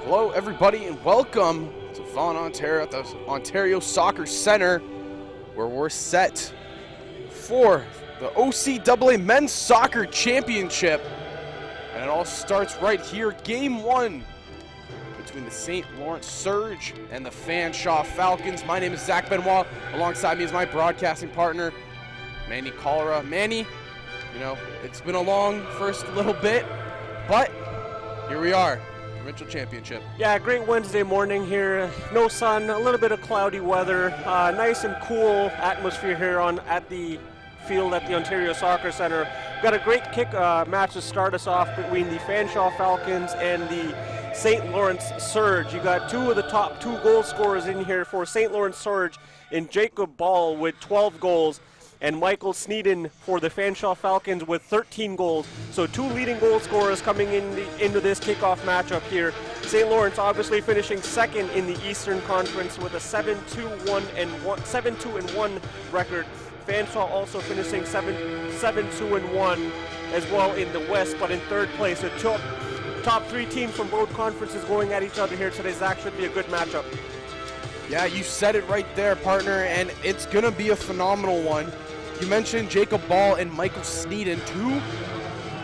Hello, everybody, and welcome to Vaughan, Ontario at the Ontario Soccer Centre, where we're set for the OCAA Men's Soccer Championship. And it all starts right here, Game 1 between the St. Lawrence Surge and the Fanshawe Falcons. My name is Zach Benoit. Alongside me is my broadcasting partner, Manny Cholera. Manny, you know, it's been a long first little bit, but here we are. Provincial Championship. Yeah, great Wednesday morning here. No sun, a little bit of cloudy weather. Nice and cool atmosphere here at the field at the Ontario Soccer Centre. Got a great kick match to start us off between the Fanshawe Falcons and the St. Lawrence Surge. You got two of the top two goal scorers in here for St. Lawrence Surge in Jacob Ball with 12 goals. And Michael Sneeden for the Fanshawe Falcons with 13 goals. So two leading goal scorers coming into this kickoff matchup here. St. Lawrence obviously finishing second in the Eastern Conference with a 7-2-1 record. Fanshawe also finishing 7-2-1 as well in the West, but in third place. So top three teams from both conferences going at each other here today. Zach, should be a good matchup. Yeah, you said it right there, partner, and it's going to be a phenomenal one. You mentioned Jacob Ball and Michael Sneeden, two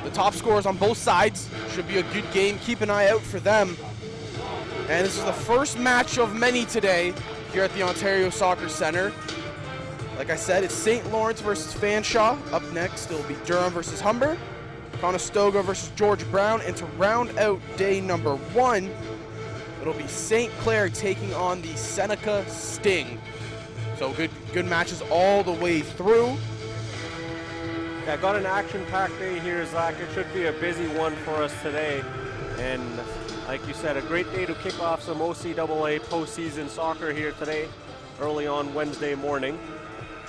the top scorers on both sides. Should be a good game. Keep an eye out for them. And this is the first match of many today here at the Ontario Soccer Centre. Like I said, it's St. Lawrence versus Fanshawe. Up next, it'll be Durham versus Humber, Conestoga versus George Brown, and to round out day number 1, it'll be St. Clair taking on the Seneca Sting. So good matches all the way through. Yeah, got an action-packed day here, Zach. It should be a busy one for us today. And like you said, a great day to kick off some OCAA postseason soccer here today, early on Wednesday morning.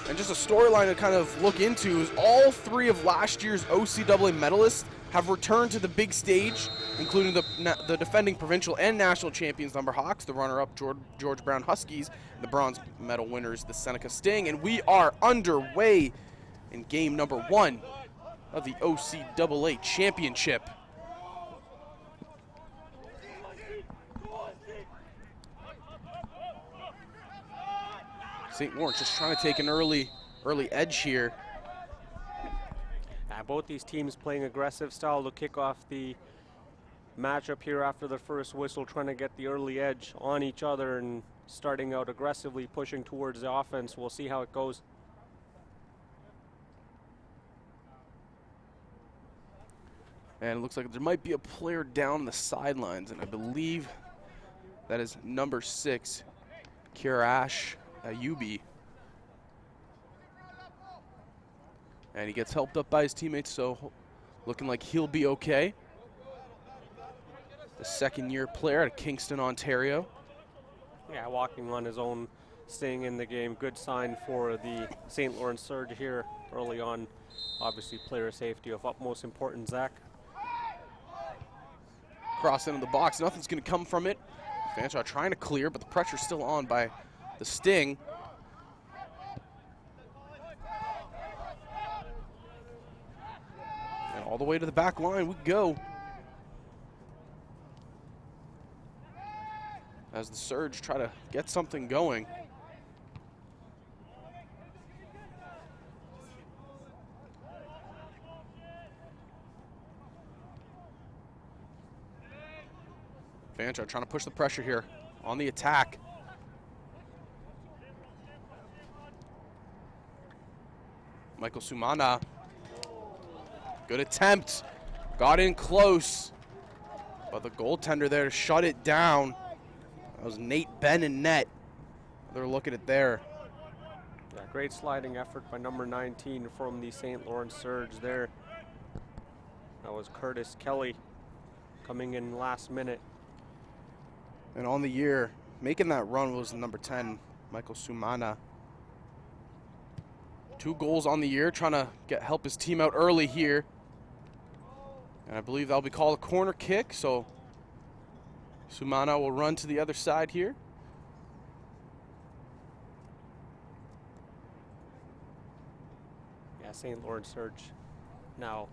And just a storyline to kind of look into is all three of last year's OCAA medalists have returned to the big stage, including the defending provincial and national champions Lumberhawks, the runner-up George Brown Huskies, the bronze medal winners, the Seneca Sting. And we are underway in game number 1 of the OCAA Championship. St. Lawrence just trying to take an early edge here. Both these teams playing aggressive style to kick off the matchup here after the first whistle, trying to get the early edge on each other and starting out aggressively, pushing towards the offense. We'll see how it goes. And it looks like there might be a player down the sidelines, and I believe that is number 6, Kirash Ayubi. And he gets helped up by his teammates, so looking like he'll be okay. The second-year player out of Kingston, Ontario. Yeah, walking on his own, staying in the game. Good sign for the St. Lawrence Surge here early on. Obviously, player safety of utmost importance, Zach. Cross into the box, nothing's going to come from it. Fanshawe trying to clear, but the pressure's still on by the Sting. And all the way to the back line we go. As the Surge try to get something going. Fanshawe trying to push the pressure here on the attack. Michael Sumana. Good attempt. Got in close. But the goaltender there to shut it down. That was Nate Ben in net. They're looking at there. Yeah, great sliding effort by number 19 from the St. Lawrence Surge there. That was Curtis Kelly coming in last minute. And on the year, making that run was number 10, Michael Sumana. 2 goals on the year, trying to help his team out early here. And I believe that'll be called a corner kick, so Sumana will run to the other side here. Yeah, St. Lawrence Surge now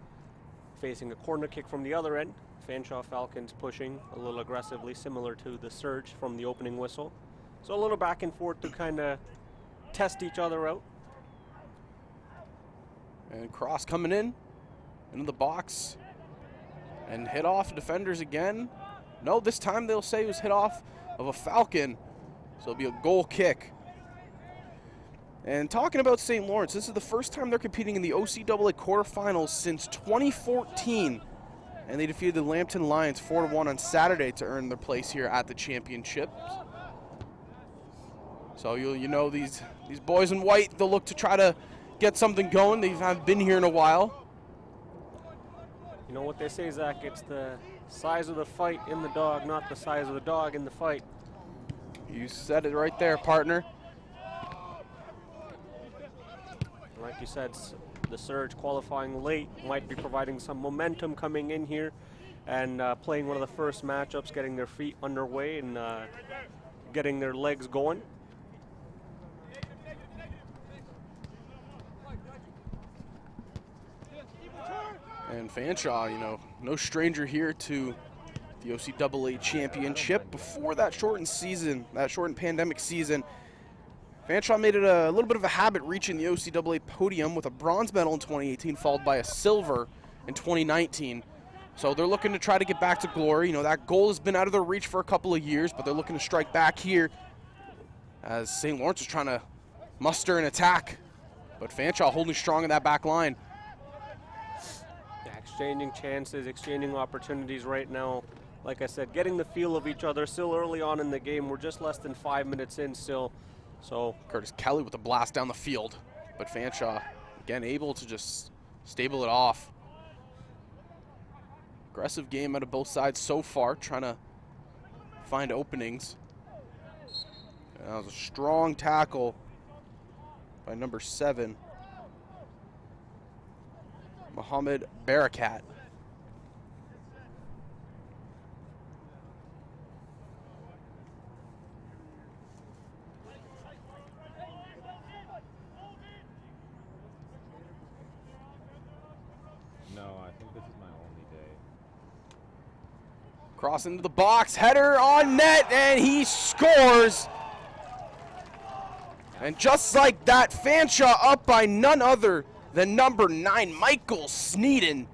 facing a corner kick from the other end. Fanshawe Falcons pushing a little aggressively, similar to the surge from the opening whistle. So a little back and forth to kind of test each other out. And cross coming in, into the box, and hit off defenders again. No, this time they'll say it was hit off of a Falcon, so it'll be a goal kick. And talking about St. Lawrence, this is the first time they're competing in the OCAA quarterfinals since 2014. And they defeated the Lambton Lions 4-1 on Saturday to earn their place here at the championships. So you know these boys in white, they'll look to try to get something going. They haven't been here in a while. You know what they say, Zach, it's the size of the fight in the dog, not the size of the dog in the fight. You said it right there, partner. Like you said, the surge qualifying late might be providing some momentum coming in here and playing one of the first matchups, getting their feet underway and getting their legs going. And Fanshawe, you know, no stranger here to the OCAA championship. Before that shortened season, that shortened pandemic season, Fanshawe made it a little bit of a habit reaching the OCAA podium with a bronze medal in 2018, followed by a silver in 2019. So they're looking to try to get back to glory. You know, that goal has been out of their reach for a couple of years, but they're looking to strike back here as St. Lawrence is trying to muster an attack. But Fanshawe holding strong in that back line. Exchanging chances, exchanging opportunities right now. Like I said, getting the feel of each other still early on in the game. We're just less than 5 minutes in still. So Curtis Kelly with a blast down the field. But Fanshawe, again, able to just stable it off. Aggressive game out of both sides so far, trying to find openings. And that was a strong tackle by number 7. Mohammed Barakat. No, I think this is my only day. Cross into the box, header on net, and he scores. And just like that, Fanshawe up by none other than number 9, Michael Sneeden.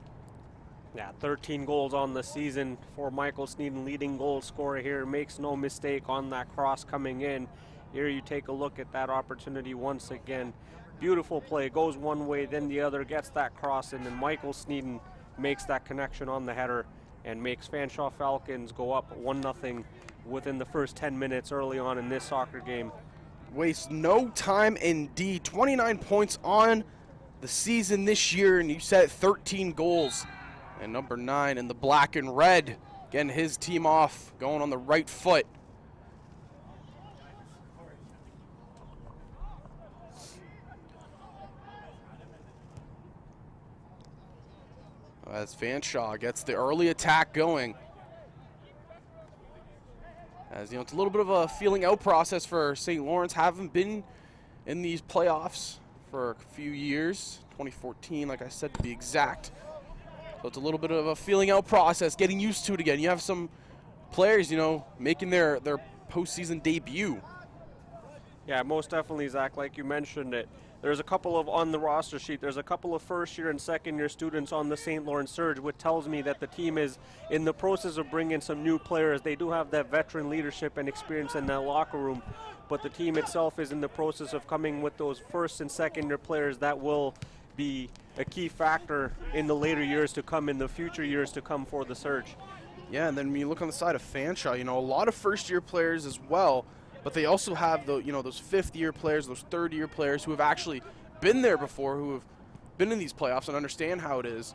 yeah, 13 goals on the season for Michael Sneeden, leading goal scorer here. Makes no mistake on that cross coming in. Here you take a look at that opportunity once again. Beautiful play, goes one way, then the other, gets that cross, and then Michael Sneeden makes that connection on the header and makes Fanshawe Falcons go up 1-0 within the first 10 minutes early on in this soccer game. Wastes no time indeed. 29 points on the season this year, and you said 13 goals. And number 9 in the black and red, getting his team off, going on the right foot. As Fanshawe gets the early attack going. As you know, it's a little bit of a feeling out process for St. Lawrence. Haven't been in these playoffs for a few years. 2014, like I said, to be exact. So it's a little bit of a feeling out process, getting used to it again. You have some players, you know, making their postseason debut. Yeah, most definitely, Zach. Like you mentioned it, there's a couple of on the roster sheet. There's a couple of first-year and second-year students on the St. Lawrence Surge, which tells me that the team is in the process of bringing some new players. They do have that veteran leadership and experience in that locker room, but the team itself is in the process of coming with those first and second-year players that will be a key factor in the later years to come, in the future years to come for the Surge. Yeah, and then when you look on the side of Fanshawe, you know, a lot of first-year players as well. But they also have the, you know, those fifth-year players, those third-year players who have actually been there before, who have been in these playoffs and understand how it is.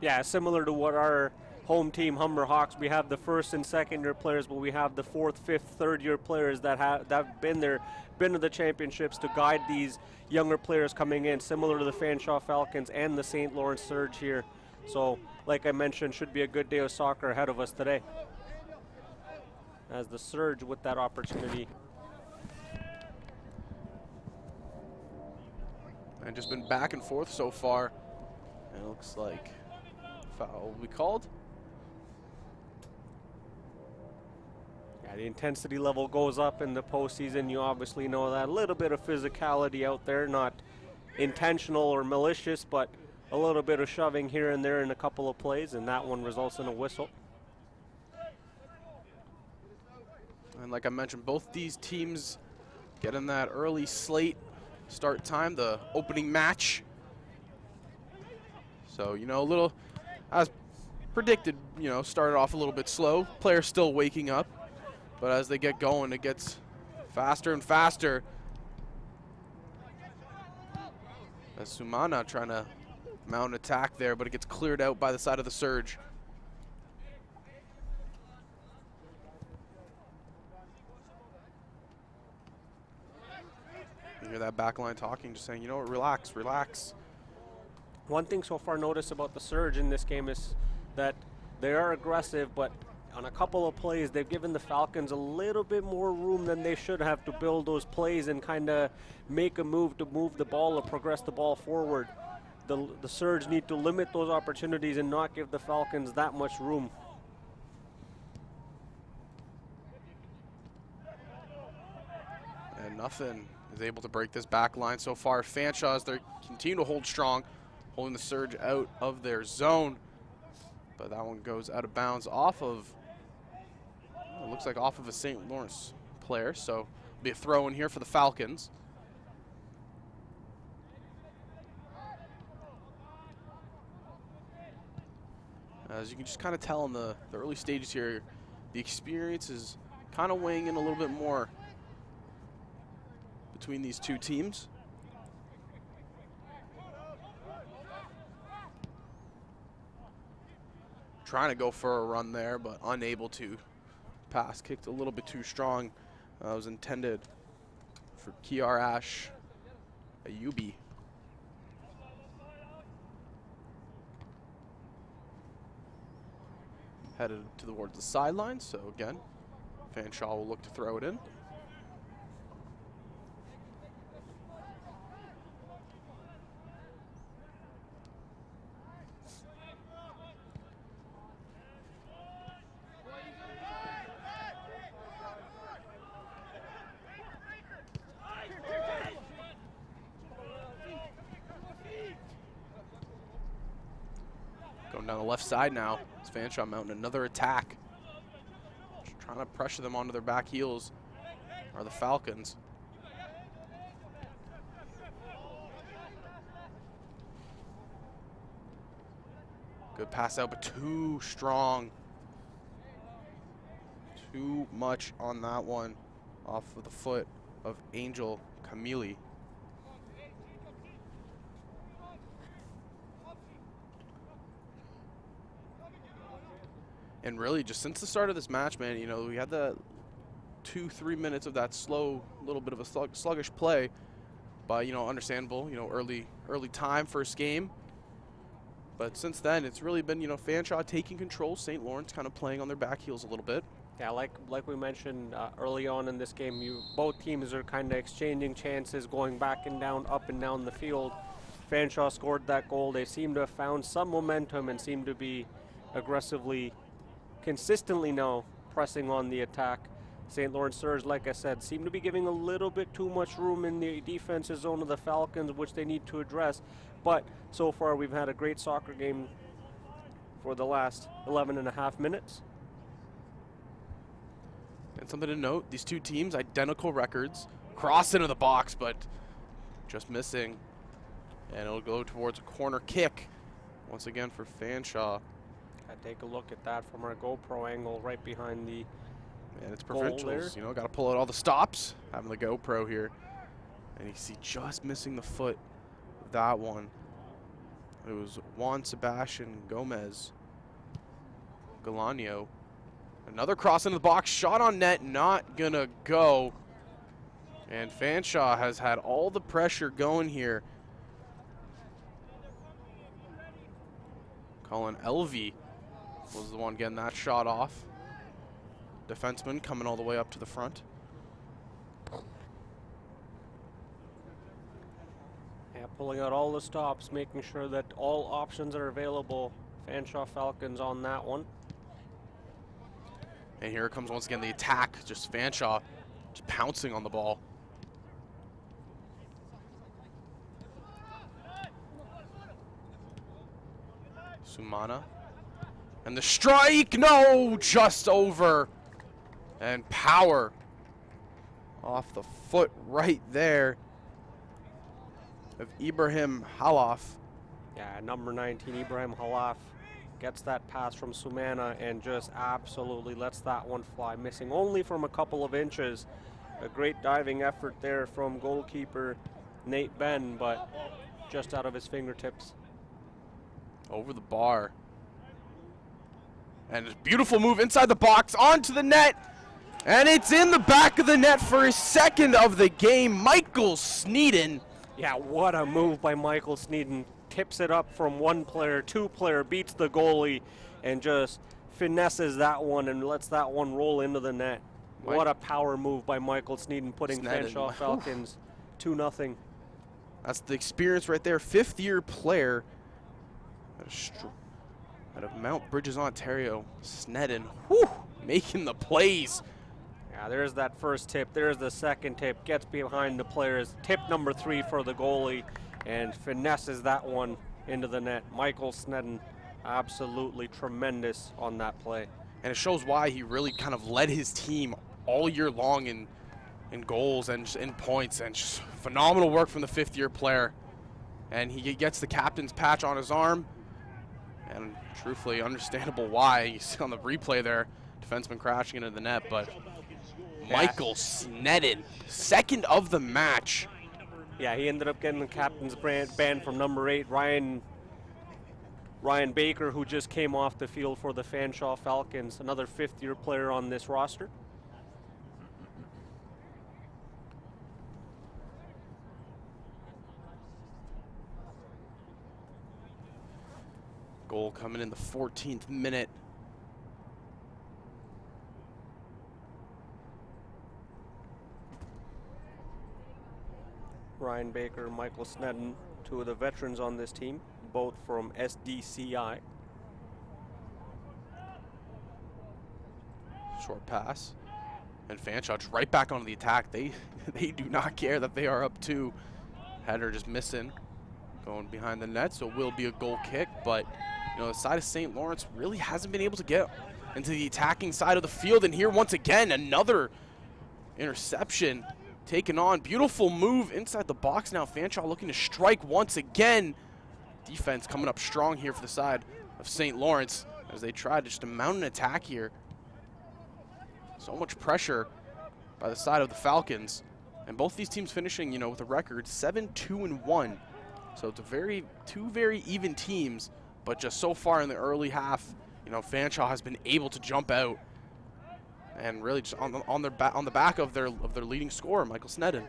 Yeah, similar to what our home team, Humber Hawks, we have the first and second-year players, but we have the fourth, fifth, third-year players that have been there, been to the championships to guide these younger players coming in, similar to the Fanshawe Falcons and the St. Lawrence Surge here. So, like I mentioned, should be a good day of soccer ahead of us today, as the Surge with that opportunity. And just been back and forth so far. And it looks like Foul will be called. Yeah, the intensity level goes up in the postseason. You obviously know that. A little bit of physicality out there, not intentional or malicious, but a little bit of shoving here and there in a couple of plays, and that one results in a whistle. And like I mentioned, both these teams getting that early slate start time, the opening match. So, you know, a little, as predicted, you know, started off a little bit slow. Players still waking up, but as they get going, it gets faster and faster. As Sumana trying to mount an attack there, but it gets cleared out by the side of the Surge. You hear that back line talking, just saying, you know what, relax, relax. One thing so far noticed about the Surge in this game is that they are aggressive, but on a couple of plays, they've given the Falcons a little bit more room than they should have to build those plays and kind of make a move to move the ball or progress the ball forward. The Surge need to limit those opportunities and not give the Falcons that much room. And nothing is able to break this back line so far. Fanshawe, as they continue to hold strong, holding the Surge out of their zone. But that one goes out of bounds off of, it looks like off of a St. Lawrence player. So it'll be a throw in here for the Falcons. As you can just kind of tell in the early stages here, the experience is kind of weighing in a little bit more between these two teams. Trying to go for a run there, but unable to. Pass kicked a little bit too strong. It was intended for Kiar Ash Ayubi. Headed towards the sideline, so again, Fanshawe will look to throw it in. Going down the left side now. It's Fanshawe mounting another attack. Just trying to pressure them onto their back heels are the Falcons. Good pass out, but too strong. Too much on that one off of the foot of Angel Camille. And really, just since the start of this match, man, you know, we had the 2-3 minutes of that slow, little bit of a sluggish play, but, you know, understandable, you know, early time, first game. But since then, it's really been, you know, Fanshawe taking control, St. Lawrence kind of playing on their back heels a little bit. Yeah, like we mentioned early on in this game, both teams are kind of exchanging chances, going back and down, up and down the field. Fanshawe scored that goal. They seem to have found some momentum and seem to be aggressively, consistently now pressing on the attack. St. Lawrence Surge, like I said, seem to be giving a little bit too much room in the defensive zone of the Falcons, which they need to address. But so far, we've had a great soccer game for the last 11 and a half minutes. And something to note, these two teams, identical records. Cross into the box, but just missing. And it'll go towards a corner kick, once again for Fanshawe. Take a look at that from our GoPro angle right behind the And it's provincials, you know, got to pull out all the stops, having the GoPro here. And you see just missing the foot of that one. It was Juan Sebastian Gomez. Galano. Another cross into the box, shot on net, not gonna go. And Fanshawe has had all the pressure going here. Colin Elvey was the one getting that shot off. Defenseman coming all the way up to the front. Yeah, pulling out all the stops, making sure that all options are available. Fanshawe Falcons on that one. And here comes once again the attack. Just Fanshawe just pouncing on the ball. Sumana. And the strike! No! Just over. And power. Off the foot right there of Ibrahim Halaf. Yeah, number 19, Ibrahim Halaf, gets that pass from Sumana and just absolutely lets that one fly, missing only from a couple of inches. A great diving effort there from goalkeeper Nate Ben, but just out of his fingertips. Over the bar. And a beautiful move inside the box, onto the net. And it's in the back of the net for his second of the game, Michael Sneeden. Yeah, what a move by Michael Sneeden. Tips it up from one player, two player, beats the goalie, and just finesses that one and lets that one roll into the net. What a power move by Michael Sneeden, putting Fanshawe Falcons 2-0. That's the experience right there. Fifth-year player out of Mount Bridges, Ontario. Sneeden, making the plays. Yeah, there's that first tip. There's the second tip. Gets behind the players. Tip number 3 for the goalie, and finesses that one into the net. Michael Sneeden, absolutely tremendous on that play. And it shows why he really kind of led his team all year long in goals and in points, and just phenomenal work from the fifth-year player. And he gets the captain's patch on his arm, and truthfully understandable why. You see on the replay there, defenseman crashing into the net, but Michael Sneeden, second of the match. Yeah, he ended up getting the captain's band from number 8, Ryan Baker, who just came off the field for the Fanshawe Falcons, another fifth-year player on this roster. Goal coming in the 14th minute. Ryan Baker, Michael Sneeden, two of the veterans on this team, both from SDCI. Short pass. And Fanshawe just right back onto the attack. They do not care that they are up 2. Header just missing. Going behind the net, so it will be a goal kick, but you know, the side of St. Lawrence really hasn't been able to get into the attacking side of the field. And here once again, another interception taken on. Beautiful move inside the box now. Fanshawe looking to strike once again. Defense coming up strong here for the side of St. Lawrence as they try to just mount an attack here. So much pressure by the side of the Falcons. And both these teams finishing, you know, with a record 7-2-1. So it's two very even teams, but just so far in the early half, you know, Fanshawe has been able to jump out and really just on the back of their leading scorer, Michael Sneeden.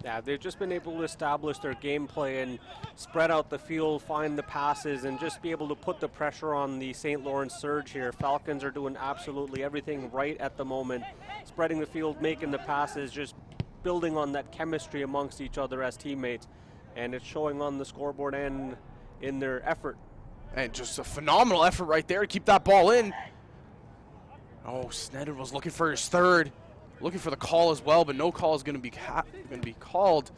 Yeah, they've just been able to establish their gameplay and spread out the field, find the passes, and just be able to put the pressure on the St. Lawrence Surge here. Falcons are doing absolutely everything right at the moment, spreading the field, making the passes, just building on that chemistry amongst each other as teammates. And it's showing on the scoreboard and in their effort. And just a phenomenal effort right there to keep that ball in. Oh, Sneeden was looking for his third, looking for the call as well, but no call is going to be called.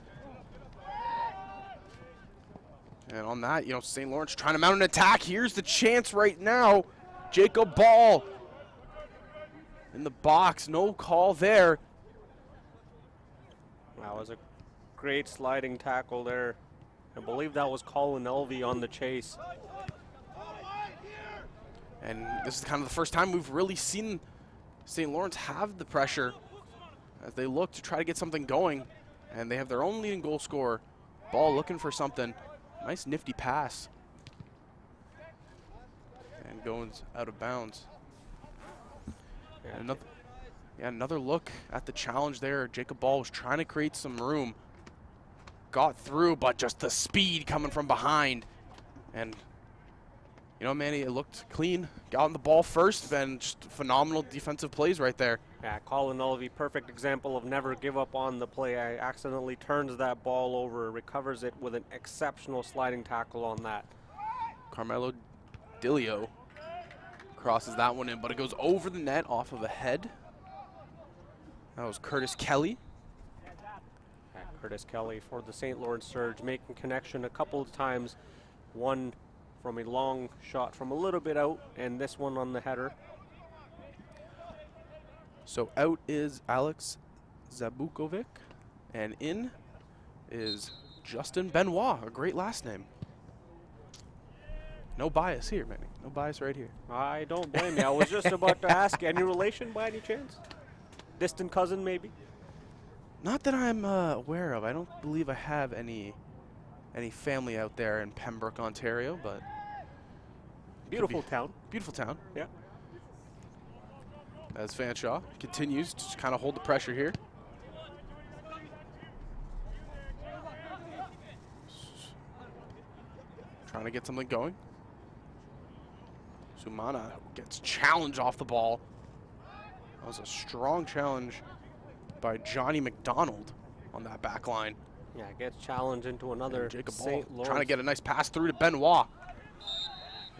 And on that, you know, St. Lawrence trying to mount an attack. Here's the chance right now. Jacob Ball in the box, no call there. That was a great sliding tackle there. I believe that was Colin Elvey on the chase. And this is kind of the first time we've really seen St. Lawrence have the pressure as they look to try to get something going. And they have their own leading goal scorer. Ball looking for something. Nice nifty pass. And goes out of bounds. And another look at the challenge there. Jacob Ball was trying to create some room. Got through, but just the speed coming from behind. And you know, Manny, it looked clean. Got on the ball first, then just phenomenal defensive plays right there. Yeah, Colin Elvey, perfect example of never give up on the play. I accidentally turns that ball over, recovers it with an exceptional sliding tackle on that. Carmelo Dilio crosses that one in, but it goes over the net off of a head. That was Curtis Kelly. Curtis Kelly for the St. Lawrence Surge, making connection a couple of times. One from a long shot from a little bit out, and this one on the header. So out is Alex Zabukovic, and in is Justin Benoit, a great last name. No bias here, Manny. No bias right here. I don't blame you. I was just about to ask, any relation by any chance? Distant cousin, maybe? Not that I'm aware of. I don't believe I have any family out there in Pembroke, Ontario, but Beautiful town. beautiful town. Yeah. As Fanshawe continues to just kind of hold the pressure here. Trying to get something going. Sumana gets challenged off the ball. That was a strong challenge by Johnny McDonald on that back line. Yeah, gets challenged into another Jacob Ball St. Lawrence. trying to get a nice pass through to Benoit.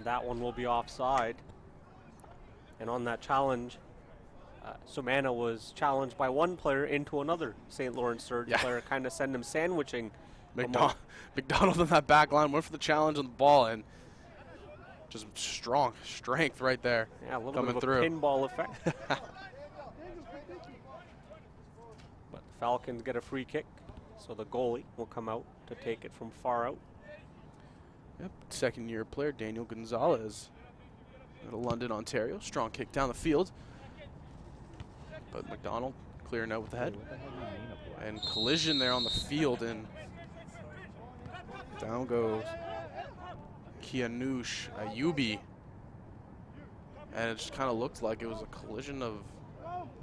That one will be offside. And on that challenge, Sumana was challenged by one player into another St. Lawrence Surge player, kind of send him sandwiching. McDonald on that back line went for the challenge on the ball, and just strong strength right there. Yeah, a little coming bit of through. a pinball effect. But the Falcons get a free kick, so the goalie will come out to take it from far out. Yep, second-year player Daniel Gonzalez out of London, Ontario. Strong kick down the field, but McDonald clearing out with the head. What the hell do you mean a black? And collision there on the field, and down goes Kianush Ayubi. And it just kind of looked like it was a collision of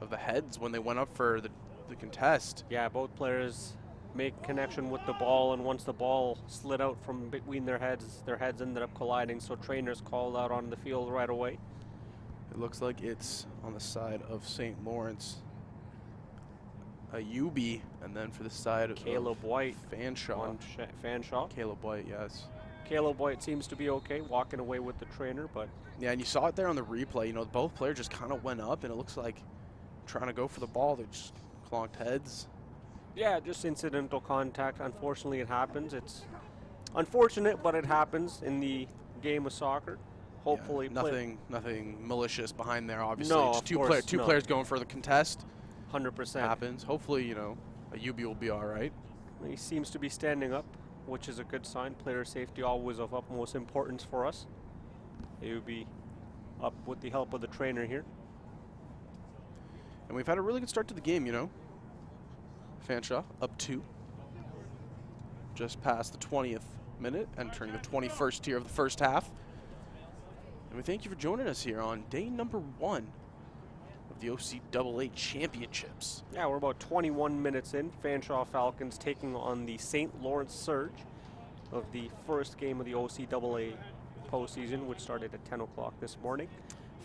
the heads when they went up for the contest. Yeah, both players make connection with the ball, and once the ball slid out from between their heads ended up colliding, so trainers called out on the field right away. It looks like it's on the side of St. Lawrence. Ayubi, and then for the side of Caleb White Fanshawe. on Fanshawe. Caleb White, yes. Caleb White seems to be okay, walking away with the trainer, but Yeah, and you saw it there on the replay. You know, both players just kind of went up, and it looks like trying to go for the ball. They just clonked heads. yeah, just incidental contact. Unfortunately, it happens. It's unfortunate, but it happens in the game of soccer. Hopefully, Yeah, nothing malicious behind there, obviously. No, just of two course, players going for the contest. 100%. Happens. Hopefully, you know, Ayubi will be all right. He seems to be standing up, which is a good sign. Player safety always of utmost importance for us. He will be up with the help of the trainer here. And we've had a really good start to the game, you know. Fanshawe up 2. Just past the 20th minute, entering the 21st here of the first half. And we thank you for joining us here on day number 1 of the OCAA Championships. Yeah, we're about 21 minutes in. Fanshawe Falcons taking on the St. Lawrence Surge of the first game of the OCAA postseason, which started at 10 o'clock this morning.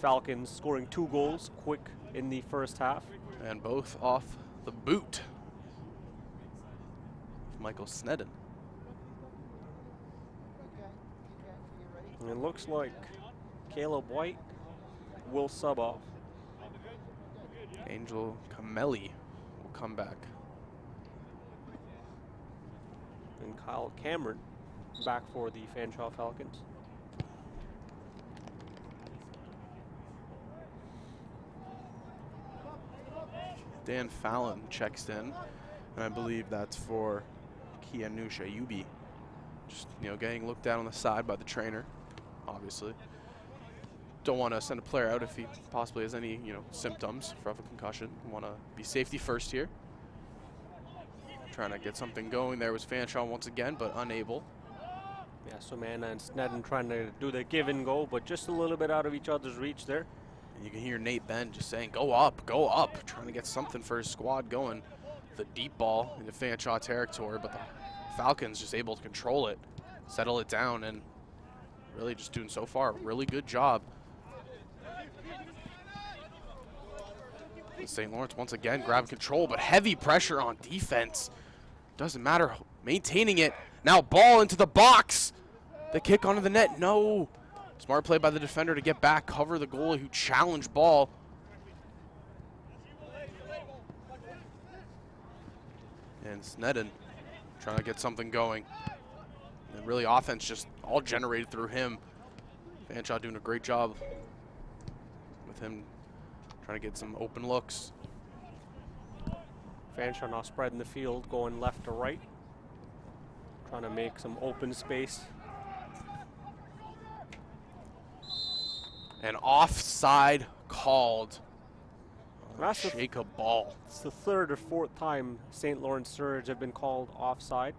Falcons scoring 2 goals quick in the first half. And both off the boot of Michael Sneddon. And it looks like Caleb White will sub off. Angel Camelli will come back. And Kyle Cameron back for the Fanshawe Falcons. Dan Fallon checks in, and I believe that's for Kianush Ayubi. Just, you know, getting looked at on the side by the trainer, obviously. Don't want to send a player out if he possibly has any, you know, symptoms of a concussion. Want to be safety first here. Trying to get something going. There was Fanshawe once again, but unable. Yeah, Sumana and Sneddon trying to do the give and go, but just a little bit out of each other's reach there. And you can hear Nate Ben just saying, go up, trying to get something for his squad going. The deep ball into Fanshawe territory, but the Falcons just able to control it, settle it down, and really just doing so far a really good job. St. Lawrence once again grabbing control, but heavy pressure on defense. Doesn't matter, maintaining it. Now ball into the box. The kick onto the net, no. Smart play by the defender to get back, cover the goalie who challenged ball. And Sneddon trying to get something going. And really offense just all generated through him. Fanshawe doing a great job with him trying to get some open looks. Fanshawe now spreading the field, going left to right. Trying to make some open space. An offside called. That's Jacob Ball. It's the third or fourth time St. Lawrence Surge have been called offside.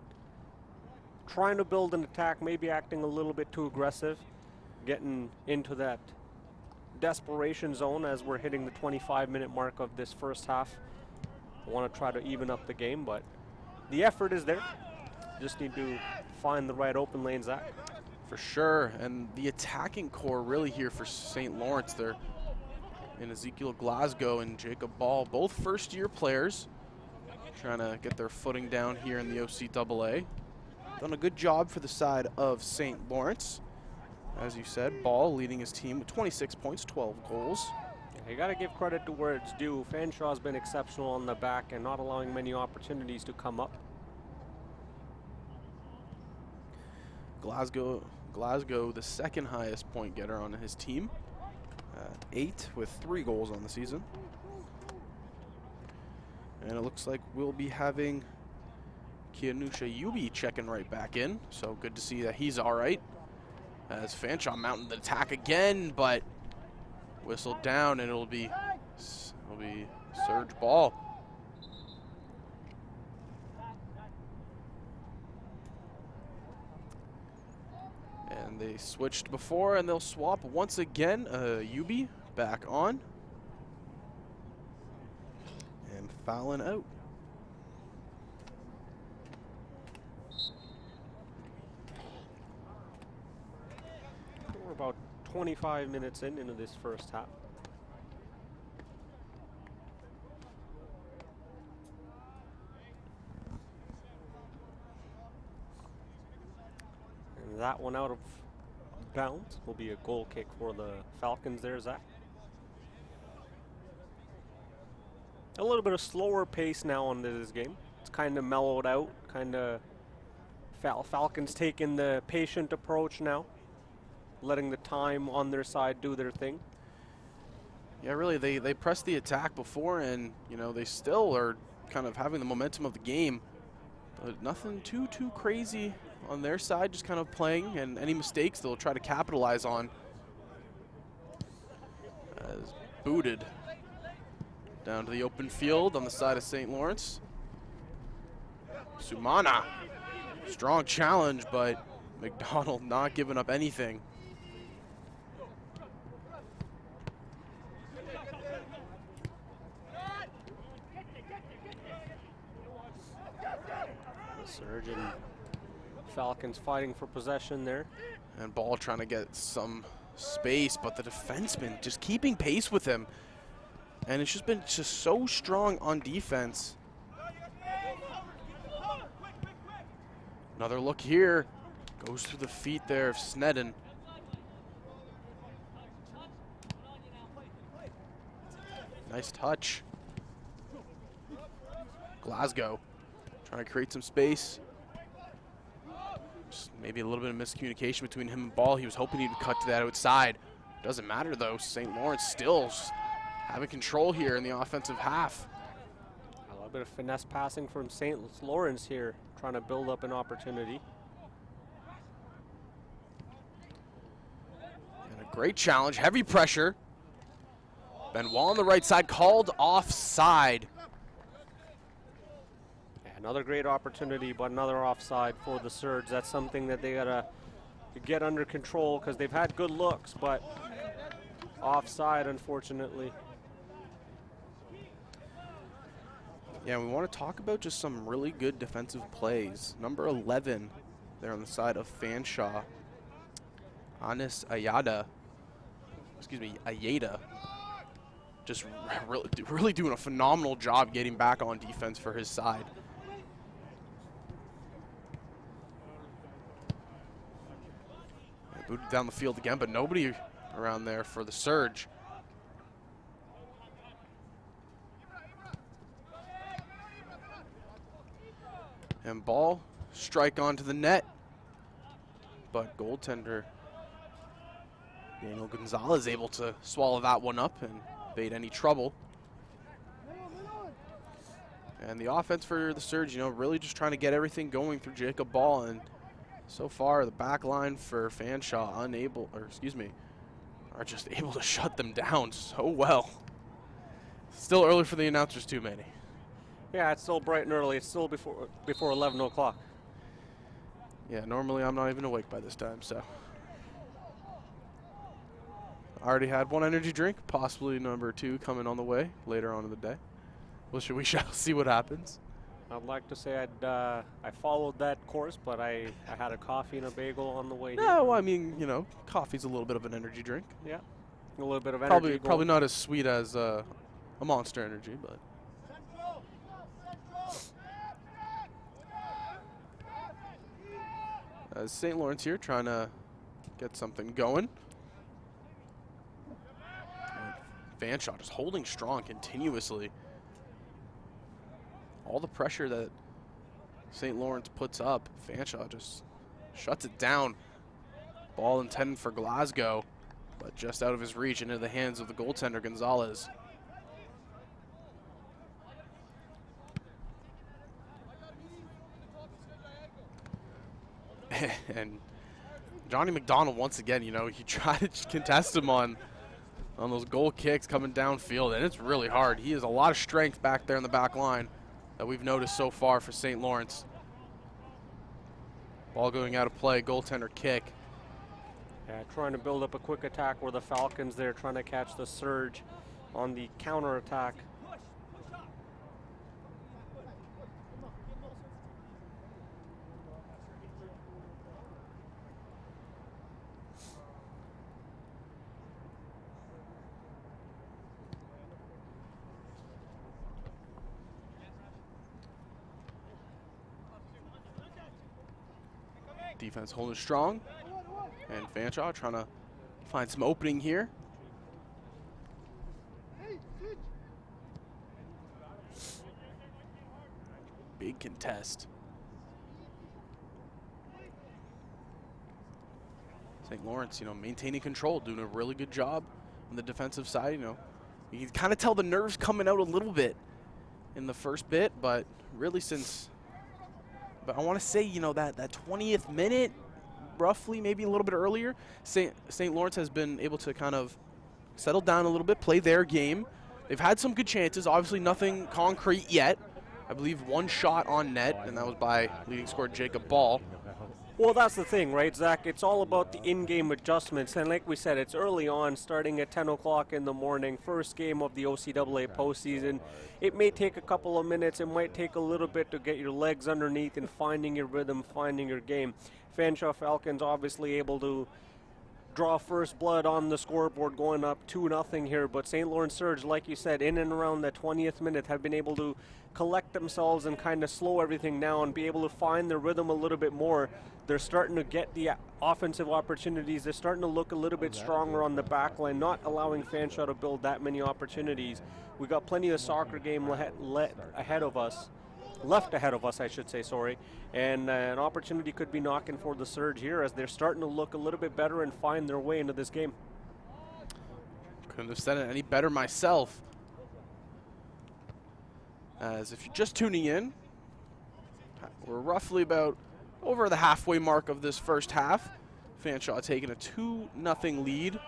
Trying to build an attack, maybe acting a little bit too aggressive, getting into that desperation zone as we're hitting the 25-minute mark of this first half. I want to try to even up the game, but the effort is there. Just need to find the right open lane, Zach. For sure, and the attacking core really here for St. Lawrence. They're in Ezekiel Glasgow and Jacob Ball, both first-year players, trying to get their footing down here in the OCAA. Done a good job for the side of St. Lawrence. As you said, Ball leading his team with 26 points, 12 goals. You got to give credit to where it's due. Fanshaw's been exceptional on the back and not allowing many opportunities to come up. Glasgow, the second highest point getter on his team. 8 with 3 goals on the season. And it looks like we'll be having Kianusha Yubi checking right back in. So good to see that he's all right. As Fanshawe mounting the attack again, but whistled down, and it'll be Surge Ball. And they switched before, and they'll swap once again. Yubi back on. And fouling out. We're about 25 minutes into this first half. And that one out of bounds will be a goal kick for the Falcons there, Zach. A little bit of slower pace now on this game. It's kind of mellowed out, kind of Falcons taking the patient approach now, letting the time on their side do their thing. Yeah, really, they pressed the attack before, and you know they still are kind of having the momentum of the game, but nothing too crazy on their side. Just kind of playing, and any mistakes they'll try to capitalize on. As booted down to the open field on the side of St. Lawrence. Sumana, strong challenge, but McDonald not giving up anything. Surge and Falcons fighting for possession there. And Ball trying to get some space, but the defenseman just keeping pace with him. And it's just been so strong on defense. Another look here. Goes through the feet there of Sneddon. Nice touch. Glasgow trying to create some space. Just maybe a little bit of miscommunication between him and Ball. He was hoping he'd cut to that outside. Doesn't matter though. St. Lawrence still having control here in the offensive half. A little bit of finesse passing from St. Lawrence here, trying to build up an opportunity. And a great challenge, heavy pressure. Benoit on the right side, called offside. Another great opportunity, but another offside for the Surge. That's something that they gotta get under control because they've had good looks, but offside, unfortunately. Yeah, we want to talk about just some really good defensive plays. Number 11 there on the side of Fanshawe. Anis Ayada. Just really doing a phenomenal job getting back on defense for his side. Booted down the field again, but nobody around there for the surge. And ball, strike onto the net. But goaltender Daniel Gonzalez able to swallow that one up and evade any trouble. And the offense for the Surge, you know, really just trying to get everything going through Jacob Ball. And so far, the back line for Fanshawe are just able to shut them down so well. Still early for the announcers too, Manny. Yeah, it's still bright and early. It's still before 11 o'clock. Yeah, normally I'm not even awake by this time, so. Already had one energy drink, possibly number 2 coming on the way later on in the day. Well, we shall see what happens. I'd like to say I followed that course, but I had a coffee and a bagel on the way here. No, I mean, you know, coffee's a little bit of an energy drink. Yeah, a little bit of energy. Probably not as sweet as a Monster Energy, but. As St. Lawrence here trying to get something going. Fanshawe just holding strong continuously. All the pressure that St. Lawrence puts up, Fanshawe just shuts it down. Ball intended for Glasgow, but just out of his reach into the hands of the goaltender, Gonzalez. And Johnny McDonald, once again, you know, he tried to contest him on those goal kicks coming downfield, and it's really hard. He has a lot of strength back there in the back line that we've noticed so far for St. Lawrence. Ball going out of play, goaltender kick. Yeah, trying to build up a quick attack where the Falcons there trying to catch the Surge on the counter attack. Defense holding strong, and Fanshawe trying to find some opening here. Big contest. St. Lawrence, you know, maintaining control, doing a really good job on the defensive side. You know, you can kind of tell the nerves coming out a little bit in the first bit, but really since. But I want to say, you know, that 20th minute, roughly, maybe a little bit earlier, St. Lawrence has been able to kind of settle down a little bit, play their game. They've had some good chances, obviously nothing concrete yet. I believe one shot on net, and that was by leading scorer Jacob Ball. Well, that's the thing, right, Zach? It's all about the in-game adjustments. And like we said, it's early on, starting at 10 o'clock in the morning, first game of the OCAA postseason. It may take a couple of minutes. It might take a little bit to get your legs underneath and finding your rhythm, finding your game. Fanshawe Falcons obviously able to draw first blood on the scoreboard going up 2-0 here. But St. Lawrence Surge, like you said, in and around the 20th minute have been able to collect themselves and kind of slow everything down, be able to find their rhythm a little bit more. They're starting to get the offensive opportunities. They're starting to look a little bit stronger on the back line, not allowing Fanshawe to build that many opportunities. We got plenty of soccer game left ahead of us, I should say, sorry. And an opportunity could be knocking for the Surge here as they're starting to look a little bit better and find their way into this game. Couldn't have said it any better myself. As if you're just tuning in, we're roughly about over the halfway mark of this first half. Fanshawe taking a 2-0 lead.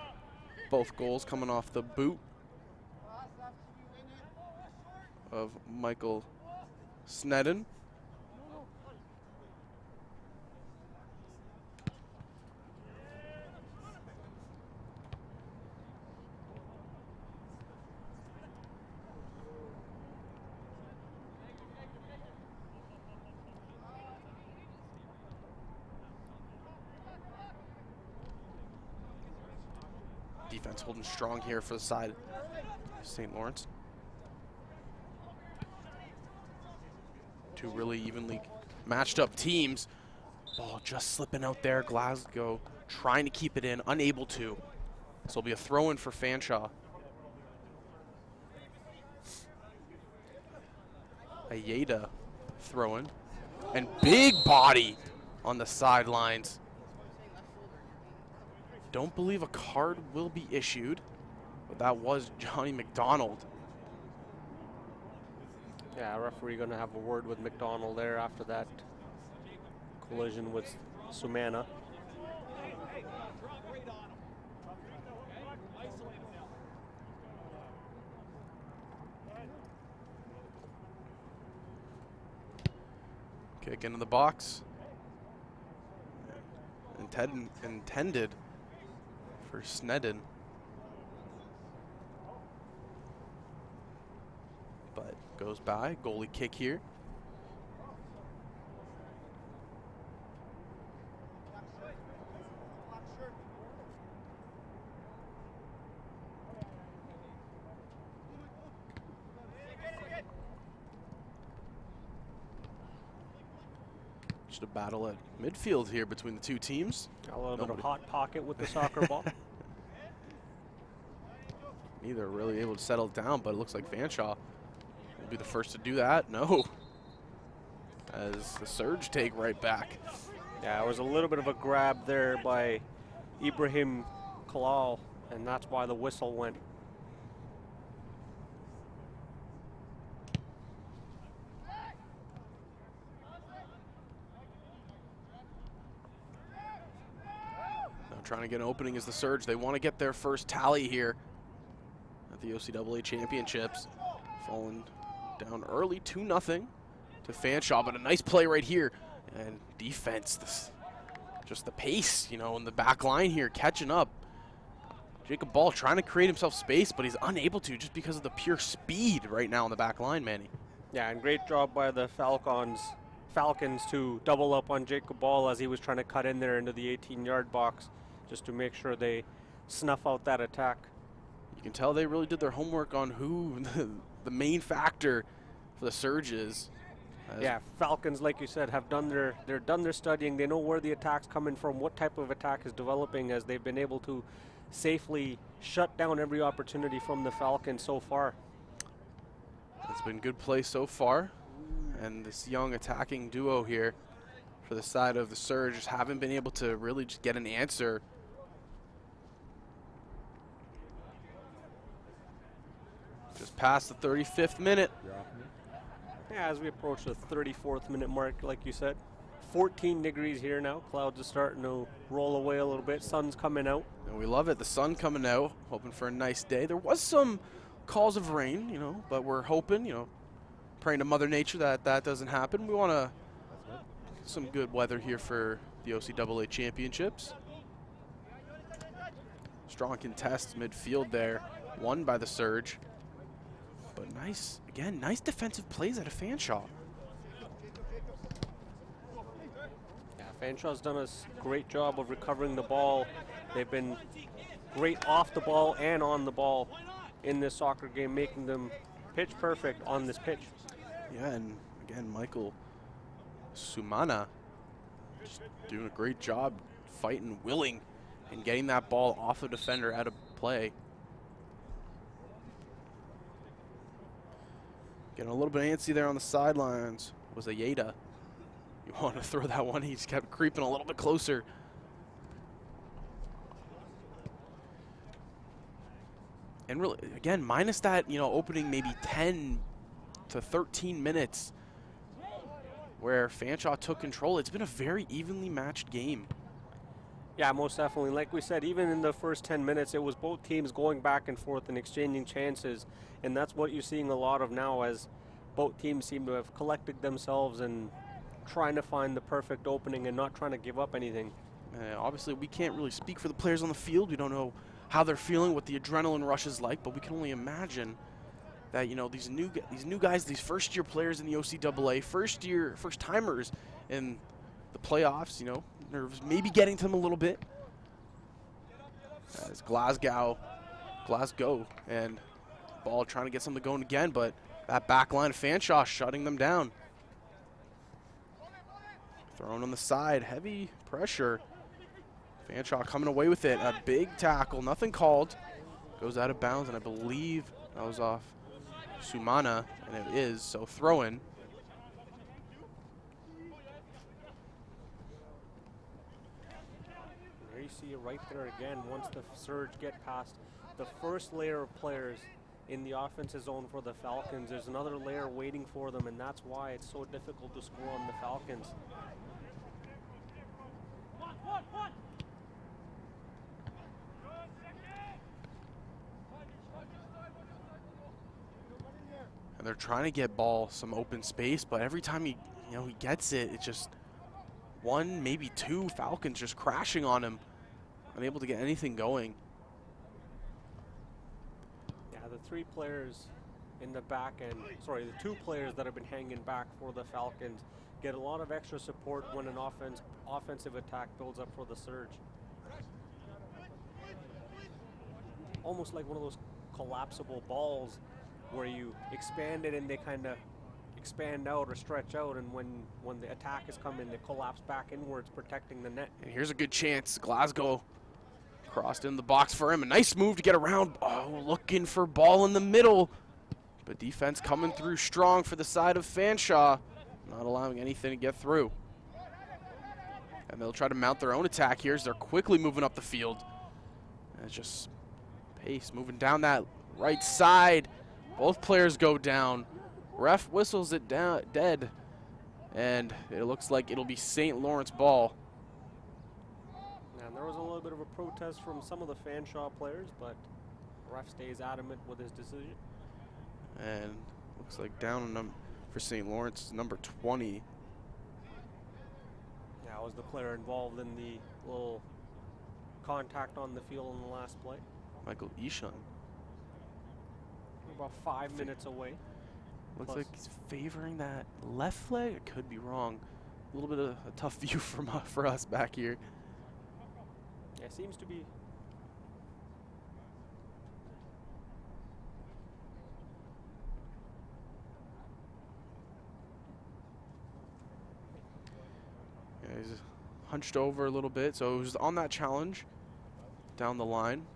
Both goals coming off the boot of Michael Snedden. Defense holding strong here for the side of St. Lawrence. Two really evenly matched up teams. Ball just slipping out there. Glasgow trying to keep it in, unable to. So it'll be a throw-in for Fanshawe. Ayeda throw-in. And big body on the sidelines. Don't believe a card will be issued, but that was Johnny McDonald. Yeah, referee going to have a word with McDonald there after that collision with Sumana. Kick into the box. Intended for Snedden. But goes by. Goalie kick here. Just a battle at midfield here between the two teams. A little bit of hot pocket with the soccer ball. Neither really able to settle it down, but it looks like Fanshawe will be the first to do that. No. As the Surge take right back. Yeah, it was a little bit of a grab there by Ibrahim Kalal, and that's why the whistle went. Trying to get an opening as the Surge. They want to get their first tally here at the OCAA Championships. Falling down early, 2-0 to Fanshawe, but a nice play right here. And defense, just the pace, you know, in the back line here, catching up. Jacob Ball trying to create himself space, but he's unable to just because of the pure speed right now on the back line, Manny. Yeah, and great job by the Falcons to double up on Jacob Ball as he was trying to cut in there into the 18-yard box, just to make sure they snuff out that attack. You can tell they really did their homework on who the main factor for the Surge is. Yeah, Falcons, like you said, have done their studying. They know where the attack's coming from, what type of attack is developing, as they've been able to safely shut down every opportunity from the Falcons so far. It's been good play so far, and this young attacking duo here for the side of the Surge just haven't been able to really just get an answer. Just past the 35th minute. Yeah, as we approach the 34th minute mark, like you said, 14 degrees here now. Clouds are starting to roll away a little bit. Sun's coming out. And we love it. The sun coming out, hoping for a nice day. There was some calls of rain, you know, but we're hoping, you know, praying to Mother Nature that that doesn't happen. We want some good weather here for the OCAA Championships. Strong contest midfield there, won by the Surge. But nice, again, nice defensive plays out of Fanshawe. Yeah, Fanshawe's done a great job of recovering the ball. They've been great off the ball and on the ball in this soccer game, making them pitch perfect on this pitch. Yeah, and again, Michael Sumana just doing a great job fighting, willing, and getting that ball off a defender out of play. Getting a little bit antsy there on the sidelines was Ayeda. You want to throw that one, he just kept creeping a little bit closer. And really, again, minus that, you know, opening maybe 10 to 13 minutes where Fanshawe took control, it's been a very evenly matched game. Yeah, most definitely. Like we said, even in the first 10 minutes, it was both teams going back and forth and exchanging chances. And that's what you're seeing a lot of now, as both teams seem to have collected themselves and trying to find the perfect opening and not trying to give up anything. Obviously, we can't really speak for the players on the field. We don't know how they're feeling, what the adrenaline rush is like, but we can only imagine that, you know, these new guys, these first-year players in the OCAA, first-timers in the playoffs, you know, nerves maybe getting to them a little bit. As Glasgow, and Ball trying to get something going again, but that back line of Fanshawe shutting them down. Thrown on the side, heavy pressure. Fanshawe coming away with it. A big tackle, nothing called. Goes out of bounds, and I believe that was off Sumana, and it is, so throw in. There you see it right there again. Once the Surge get past the first layer of players in the offensive zone for the Falcons, there's another layer waiting for them, and that's why it's so difficult to score on the Falcons. And they're trying to get ball some open space, but every time he gets it, it's just one, maybe two Falcons just crashing on him, unable to get anything going. Yeah, the three players in the back end, sorry, the two players that have been hanging back for the Falcons get a lot of extra support when an offensive attack builds up for the Surge. Almost like one of those collapsible balls where you expand it and they kind of expand out or stretch out, and when the attack is coming, they collapse back inwards, protecting the net. And here's a good chance. Glasgow crossed in the box for him. A nice move to get around. Oh, looking for ball in the middle. But defense coming through strong for the side of Fanshawe, not allowing anything to get through. And they'll try to mount their own attack here as they're quickly moving up the field. And it's just pace moving down that right side. Both players go down. Ref whistles it down dead. And it looks like it'll be St. Lawrence ball. And there was a little bit of a protest from some of the Fanshawe players, but ref stays adamant with his decision. And looks like down for St. Lawrence, number 20. That was the player involved in the little contact on the field in the last play. Michael Ishun. About 5 minutes away. Looks like he's favoring that left leg. I could be wrong. A little bit of a tough view for us back here. Yeah, it seems to be. Yeah, he's hunched over a little bit, so it was on that challenge down the line.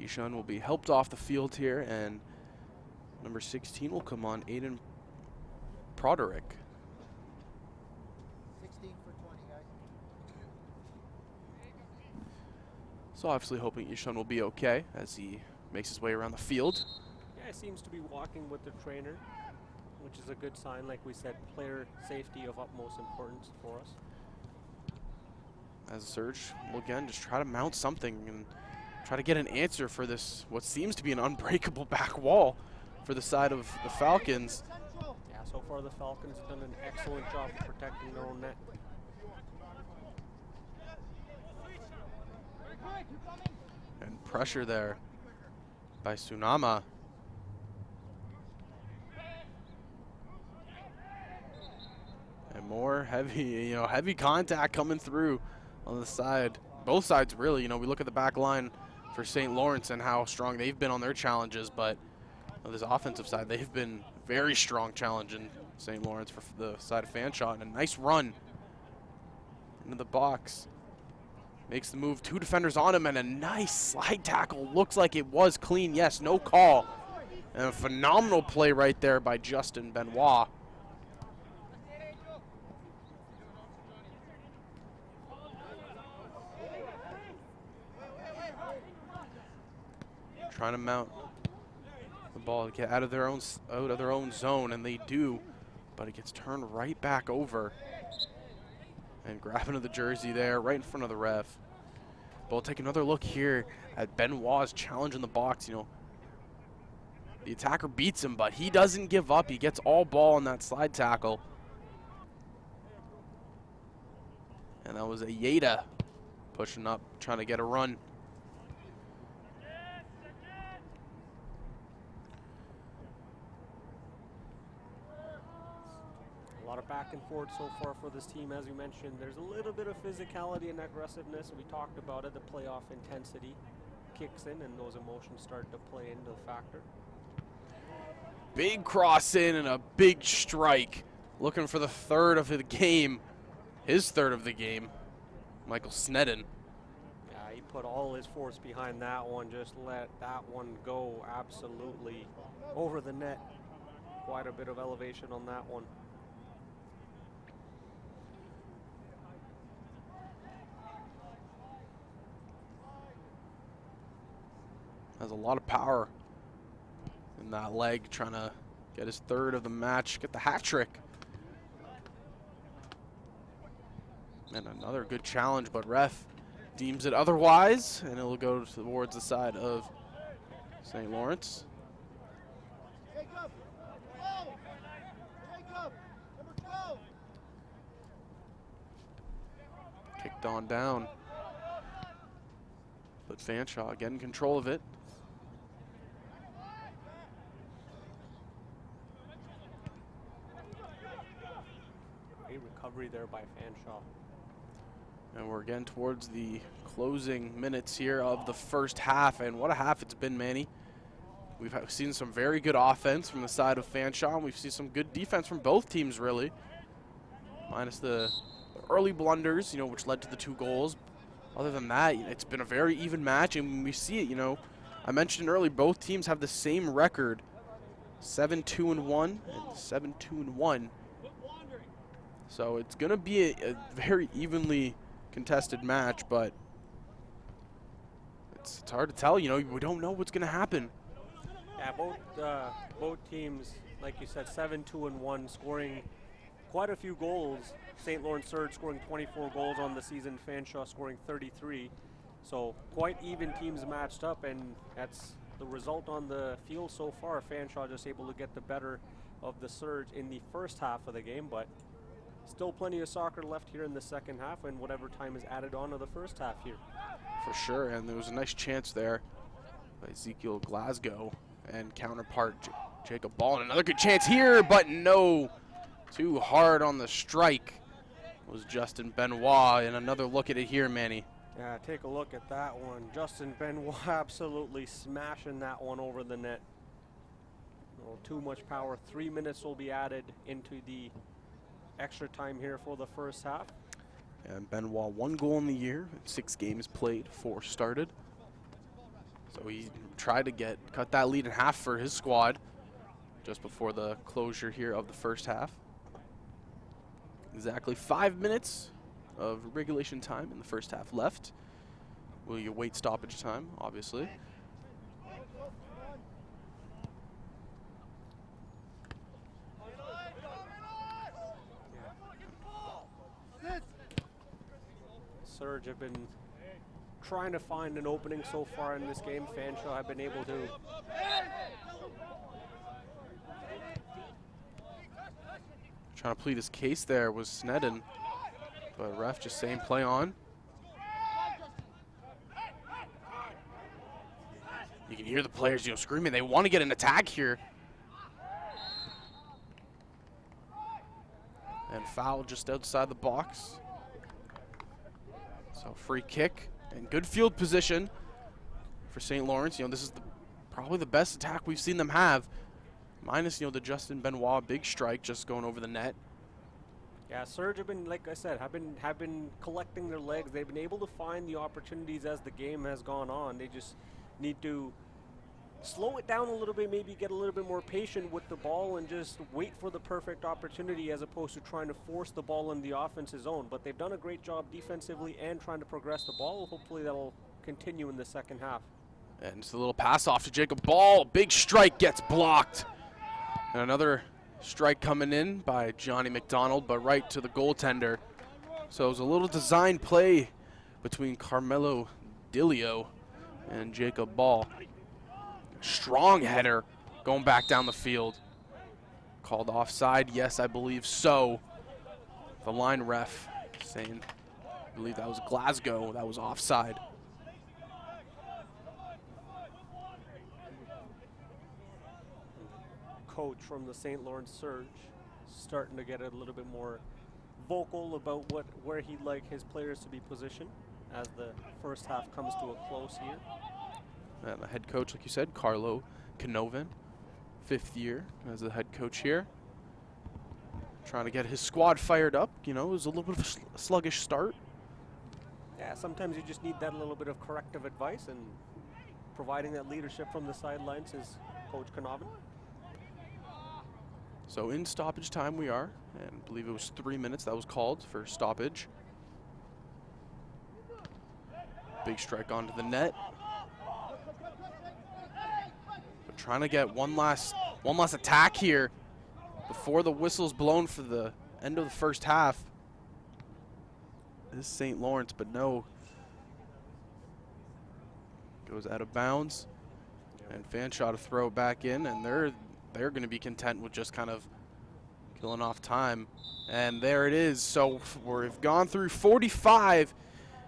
Ishun will be helped off the field here, and number 16 will come on, Aiden Broderick. 16 for 20, guys. So obviously hoping Ishun will be okay as he makes his way around the field. Yeah, he seems to be walking with the trainer, which is a good sign. Like we said, player safety of utmost importance for us. As a Surge will again just try to mount something and try to get an answer for this, what seems to be an unbreakable back wall for the side of the Falcons. Yeah, so far the Falcons have done an excellent job of protecting their own net. And pressure there by Tsunama. And more heavy, heavy contact coming through on the side. Both sides really, we look at the back line for St. Lawrence and how strong they've been on their challenges, but on this offensive side, they've been very strong challenging St. Lawrence for the side of Fanshawe. And a nice run into the box. Makes the move, two defenders on him, and a nice slide tackle. Looks like it was clean, yes, no call. And a phenomenal play right there by Justin Benoit. Trying to mount the ball to get out of their own zone, and they do, but it gets turned right back over. And grabbing of the jersey there, right in front of the ref. But we'll take another look here at Benoit's challenge in the box. The attacker beats him, but he doesn't give up. He gets all ball on that slide tackle. And that was a Yeda pushing up, trying to get a run. A lot of back and forth so far for this team. As you mentioned, there's a little bit of physicality and aggressiveness. We talked about it. The playoff intensity kicks in, and those emotions start to play into the factor. Big cross in and a big strike. Looking for the third of the game. His third of the game. Michael Sneddon. Yeah, he put all his force behind that one. Just let that one go absolutely over the net. Quite a bit of elevation on that one. Has a lot of power in that leg, trying to get his third of the match, get the hat trick. And another good challenge, but ref deems it otherwise, and it'll go towards the side of St. Lawrence. Kicked on down. But Fanshawe getting control of it. Great recovery there by Fanshawe. And we're getting towards the closing minutes here of the first half, and what a half it's been, Manny. We've seen some very good offense from the side of Fanshawe, and we've seen some good defense from both teams, really. Minus the early blunders, which led to the 2 goals. Other than that, it's been a very even match, and we see it, I mentioned earlier, both teams have the same record, 7-2-1 and 7-2-1. So it's going to be a very evenly contested match, but it's hard to tell. We don't know what's going to happen. Yeah, both teams, like you said, 7-2-1, scoring quite a few goals. St. Lawrence Surge scoring 24 goals on the season, Fanshawe scoring 33. So quite even teams matched up, and that's the result on the field so far. Fanshawe just able to get the better of the Surge in the first half of the game, but still plenty of soccer left here in the second half, and whatever time is added on to the first half here. For sure, and there was a nice chance there by Ezekiel Glasgow and counterpart Jacob Ball. And another good chance here, but no. Too hard on the strike was Justin Benoit. And another look at it here, Manny. Yeah, take a look at that one. Justin Benoit absolutely smashing that one over the net. Oh, too much power. 3 minutes will be added into the extra time here for the first half. And Benoit 1 goal in the year, 6 games played, 4 started. So he tried to cut that lead in half for his squad just before the closure here of the first half. Exactly 5 minutes of regulation time in the first half left. Will you wait stoppage time, obviously. Surge have been trying to find an opening so far in this game. Fanshawe have been able to. Trying to plead his case there was Sneddon, but ref just saying play on. You can hear the players, screaming. They want to get an attack here. And foul just outside the box. So free kick and good field position for St. Lawrence. This is probably the best attack we've seen them have. Minus, the Justin Benoit big strike just going over the net. Yeah, Surge have been, like I said, have been collecting their legs. They've been able to find the opportunities as the game has gone on. They just need to slow it down a little bit, maybe get a little bit more patient with the ball and just wait for the perfect opportunity as opposed to trying to force the ball in the offense's zone. But they've done a great job defensively and trying to progress the ball. Hopefully that'll continue in the second half. And just a little pass off to Jacob Ball. Big strike gets blocked. And another strike coming in by Johnny McDonald, but right to the goaltender. So it was a little design play between Carmelo Dilio and Jacob Ball. Strong header going back down the field. Called offside? Yes, I believe so. The line ref saying, I believe that was Glasgow, that was offside. Coach from the St. Lawrence Surge starting to get a little bit more vocal about where he'd like his players to be positioned as the first half comes to a close here. And the head coach, like you said, Carlo Canovan. fifth year as the head coach here. Trying to get his squad fired up. You know, it was a little bit of a sluggish start. Yeah, sometimes you just need that little bit of corrective advice, and providing that leadership from the sidelines is Coach Connaughton. So in stoppage time we are, and I believe it was 3 minutes that was called for stoppage. Big strike onto the net. But trying to get one last attack here before the whistle's blown for the end of the first half. This is St. Lawrence, but no. Goes out of bounds. And Fanshawe to throw it back in, and they're going to be content with just kind of killing off time. And there it is. So we've gone through 45,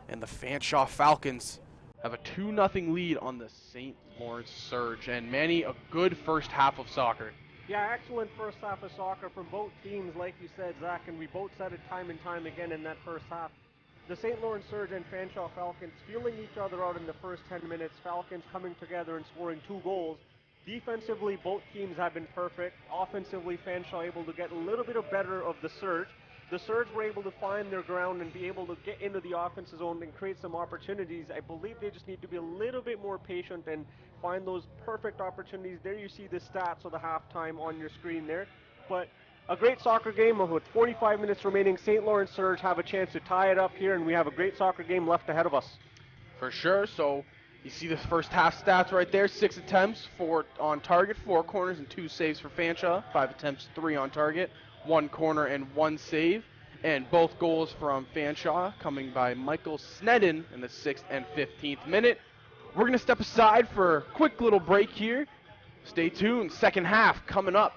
and the Fanshawe Falcons have a 2-0 lead on the St. Lawrence Surge. And Manny, a good first half of soccer. Yeah, excellent first half of soccer from both teams, like you said, Zach, and we both said it time and time again in that first half. The St. Lawrence Surge and Fanshawe Falcons feeling each other out in the first 10 minutes. Falcons coming together and scoring 2 goals. Defensively, both teams have been perfect. Offensively, Fanshawe able to get a little bit better of the Surge. The Surge were able to find their ground and be able to get into the offensive zone and create some opportunities. I believe they just need to be a little bit more patient and find those perfect opportunities. There you see the stats of the halftime on your screen there. But a great soccer game with 45 minutes remaining. St. Lawrence Surge have a chance to tie it up here, and we have a great soccer game left ahead of us. For sure. So you see the first half stats right there. 6 attempts, 4 on target, 4 corners and 2 saves for Fanshawe. 5 attempts, 3 on target, 1 corner and 1 save. And both goals from Fanshawe coming by Michael Snedden in the 6th and 15th minute. We're going to step aside for a quick little break here. Stay tuned. Second half coming up.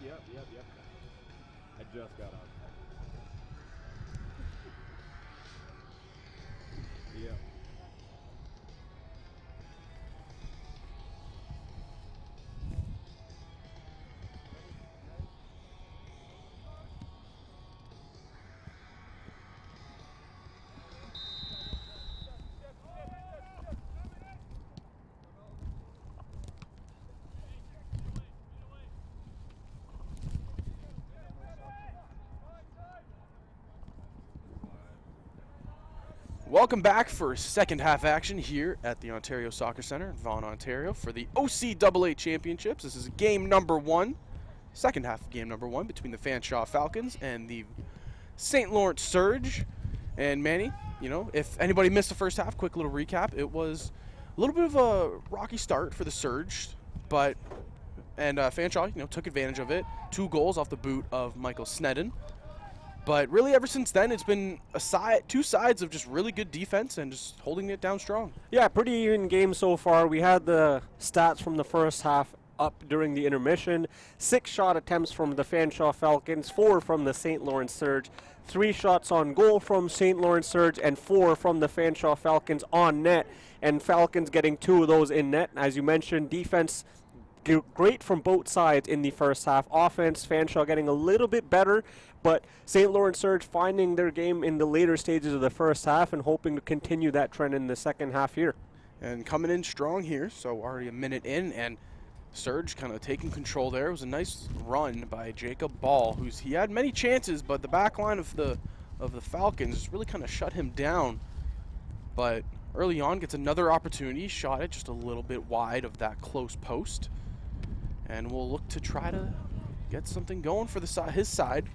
Yep. I just got on. Yep. Welcome back for second half action here at the Ontario Soccer Centre in Vaughan, Ontario for the OCAA Championships. This is game number one, second half of game number one between the Fanshawe Falcons and the St. Lawrence Surge. And Manny, you know, if anybody missed the first half, quick little recap. It was a little bit of a rocky start for the Surge, but Fanshawe, you know, took advantage of it. 2 goals off the boot of Michael Snedden. But really, ever since then, it's been two sides of just really good defense and just holding it down strong. Yeah, pretty even game so far. We had the stats from the first half up during the intermission. 6 shot attempts from the Fanshawe Falcons, 4 from the St. Lawrence Surge, 3 shots on goal from St. Lawrence Surge, and 4 from the Fanshawe Falcons on net. And Falcons getting 2 of those in net. As you mentioned, defense great from both sides in the first half. Offense, Fanshawe getting a little bit better, but St. Lawrence Surge finding their game in the later stages of the first half and hoping to continue that trend in the second half here. And coming in strong here, so already a minute in, and Surge kind of taking control there. It was a nice run by Jacob Ball, he had many chances, but the back line of the Falcons really kind of shut him down. But early on gets another opportunity, shot it just a little bit wide of that close post. And we'll look to try to get something going for his side.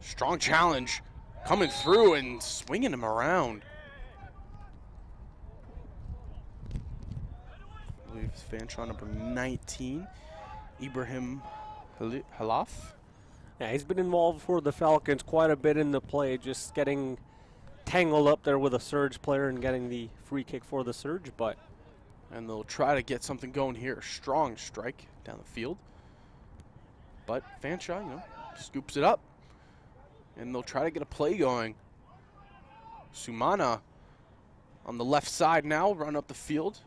Strong challenge coming through and swinging him around. I believe it's Fanshawe number 19, Ibrahim Halaf. Yeah, he's been involved for the Falcons quite a bit in the play, just getting tangled up there with a Surge player and getting the free kick for the Surge, and they'll try to get something going here. Strong strike down the field. But Fanshawe, you know, scoops it up. And they'll try to get a play going. Sumana on the left side now, run up the field.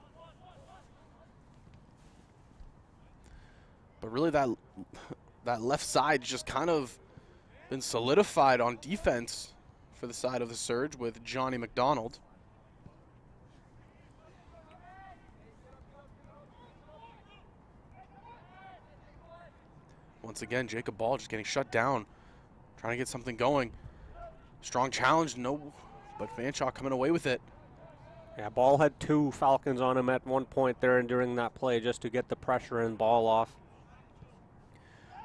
But really that left side just kind of been solidified on defense for the side of the Surge with Johnny McDonald. Once again, Jacob Ball just getting shut down, trying to get something going. Strong challenge, no, but Fanshawe coming away with it. Yeah, Ball had 2 Falcons on him at one point there and during that play just to get the pressure and Ball off.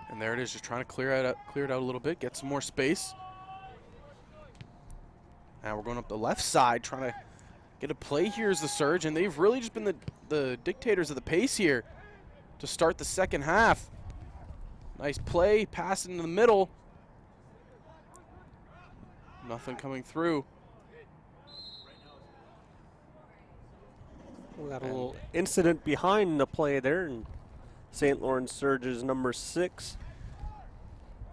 And there it is, just trying to clear it out a little bit, get some more space. Now we're going up the left side, trying to get a play here as the Surge, and they've really just been the dictators of the pace here to start the second half. Nice play, pass into the middle. Nothing coming through. We got a little incident behind the play there, and St. Lawrence Surge's number 6,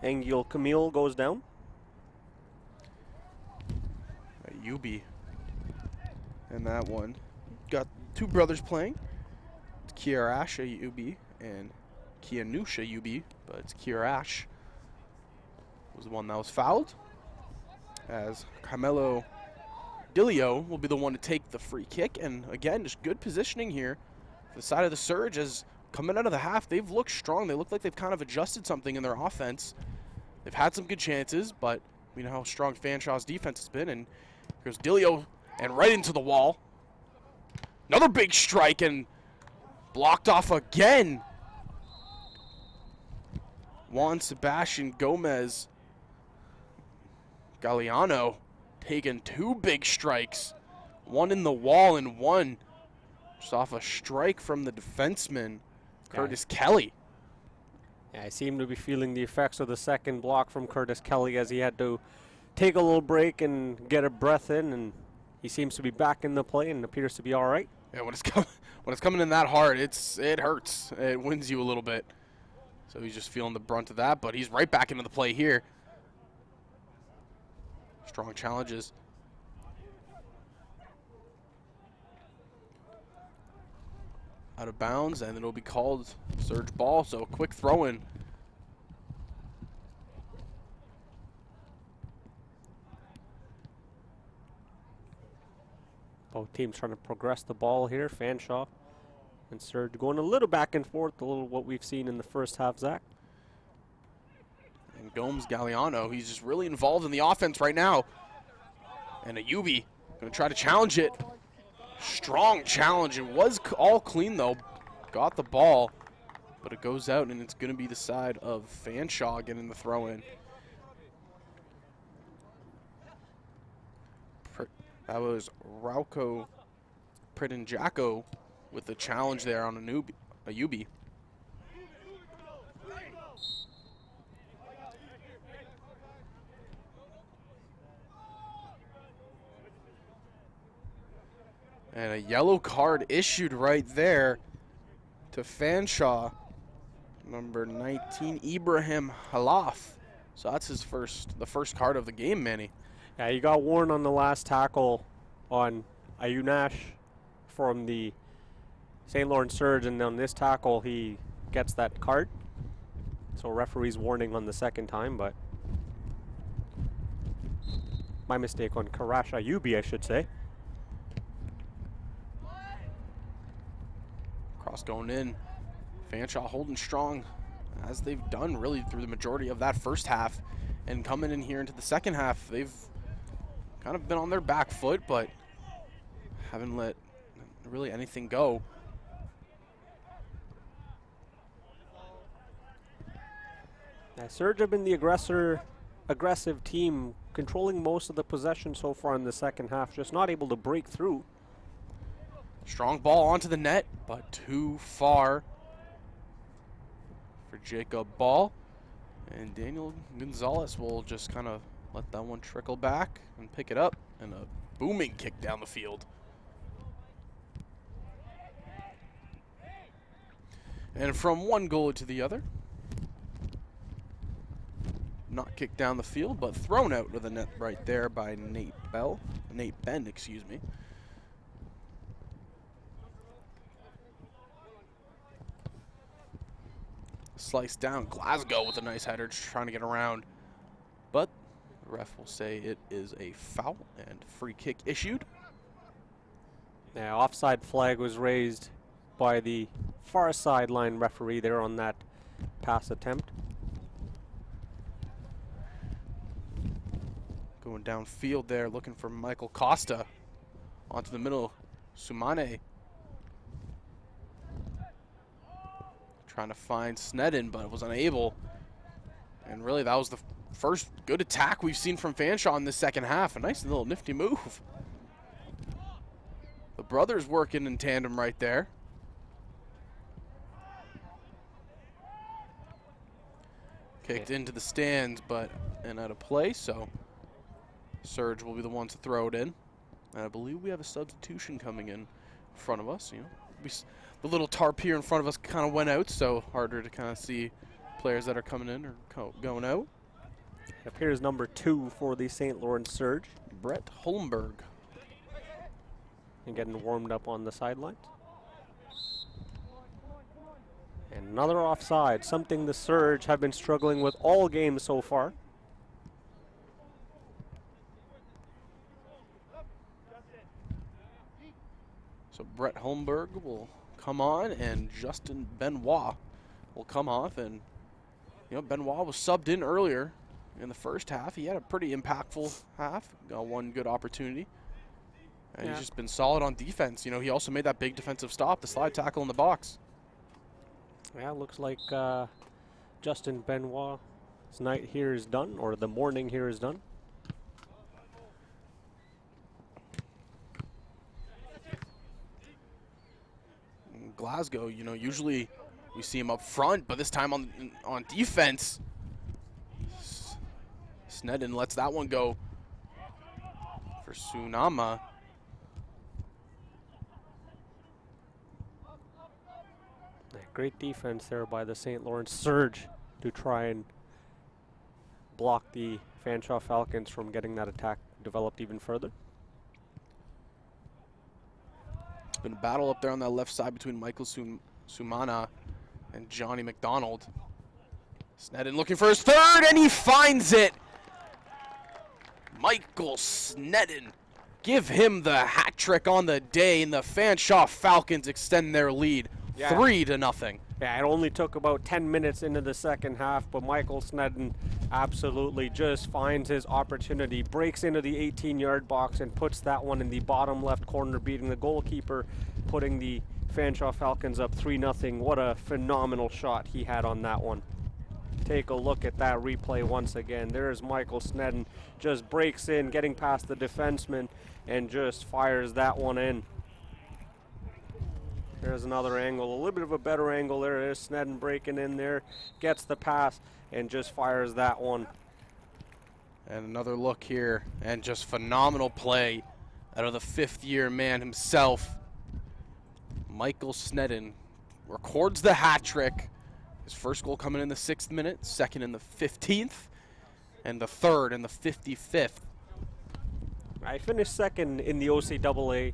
Angel Camille, goes down. Yubi. And that one. Got 2 brothers playing. It's Kiarasha Yubi and Kianusha Yubi, but it's Kiarash was the one that was fouled. As Carmelo Dilio will be the one to take the free kick. And again, just good positioning here for the side of the Surge as coming out of the half, they've looked strong. They look like they've kind of adjusted something in their offense. They've had some good chances, but we know how strong Fanshawe's defense has been. And here's Dilio, and right into the wall. Another big strike, and blocked off again. Juan Sebastian Gomez Galliano taking 2 big strikes. One in the wall and one just off a strike from the defenseman, Curtis Kelly. Yeah, I seem to be feeling the effects of the second block from Curtis Kelly as he had to take a little break and get a breath in, and he seems to be back in the play and appears to be all right. Yeah, when it's coming in that hard, it hurts. It wins you a little bit. So he's just feeling the brunt of that, but he's right back into the play here. Strong challenges. Out of bounds, and it'll be called surge ball, so a quick throw in. Both teams trying to progress the ball here. Fanshawe and Surge going a little back and forth, a little what we've seen in the first half, Zach. And Gomes Galliano, he's just really involved in the offense right now. And Ayubi gonna try to challenge it. Strong challenge. It was all clean though. Got the ball, but it goes out, and it's gonna be the side of Fanshawe getting the throw in. That was Rauko Pridinjako with the challenge there on Ayubi. And a yellow card issued right there to Fanshawe, number 19, Ibrahim Halaf. So that's the first card of the game, Manny. Yeah, he got warned on the last tackle on Ayunash from the St. Lawrence Surge, and on this tackle he gets that card. So referee's warning on the second time, but my mistake on Karash Ayubi, I should say. Cross going in. Fanshawe holding strong, as they've done really through the majority of that first half. And coming in here into the second half, they've kind of been on their back foot, but haven't let really anything go. Surge have been the aggressive team, controlling most of the possession so far in the second half, just not able to break through. Strong ball onto the net, but too far for Jacob Ball. And Daniel Gonzalez will just kind of let that one trickle back and pick it up, and a booming kick down the field. And from one goalie to the other. Not kicked down the field, but thrown out of the net right there by Nate Ben, excuse me. Sliced down. Glasgow with a nice header, just trying to get around. But the ref will say it is a foul and free kick issued. Yeah, offside flag was raised by the far sideline referee there on that pass attempt. Going downfield there, looking for Michael Costa. Onto the middle, Sumane. Trying to find Snedden, but was unable. And really, that was the first good attack we've seen from Fanshawe in this second half. A nice little nifty move. The brothers working in tandem right there. Kicked into the stands, but and out of play, so Surge will be the ones to throw it in. And I believe we have a substitution coming in front of us. You know, the little tarp here in front of us kind of went out, so harder to kind of see players that are coming in or going out. It appears number 2 for the St. Lawrence Surge. Brett Holmberg. And getting warmed up on the sidelines. And another offside, something the Surge have been struggling with all games so far. So Brett Holmberg will come on, and Justin Benoit will come off. And you know, Benoit was subbed in earlier in the first half. He had a pretty impactful half, got one good opportunity, and he's just been solid on defense. You know, he also made that big defensive stop, the slide tackle in the box. Yeah, looks like Justin Benoit's night here is done, or the morning here is done. Glasgow, you know, usually We see him up front, but this time on defense. Sneddon lets that one go for Tsunama. Great defense there by the St. Lawrence Surge to try and block the Fanshawe Falcons from getting that attack developed even further. It's been a battle up there on that left side between Michael Sumana and Johnny McDonald. Sneddon looking for his third, and he finds it. Michael Sneddon, give him the hat trick on the day, and the Fanshawe Falcons extend their lead. Yeah. 3-0. Yeah, it only took about 10 minutes into the second half, but Michael Sneddon absolutely just finds his opportunity, breaks into the 18-yard box and puts that one in the bottom left corner, beating the goalkeeper, putting the Fanshawe Falcons up 3-0. What a phenomenal shot he had on that one. Take a look at that replay once again. There's Michael Sneddon, just breaks in, getting past the defenseman, and just fires that one in. There's another angle, a little bit of a better angle. There is Sneddon breaking in there, gets the pass, and just fires that one. And another look here, and just phenomenal play out of the fifth-year man himself. Michael Sneddon records the hat trick. His first goal coming in the 6th minute, second in the 15th, and the third in the 55th. I finished second in the OCAA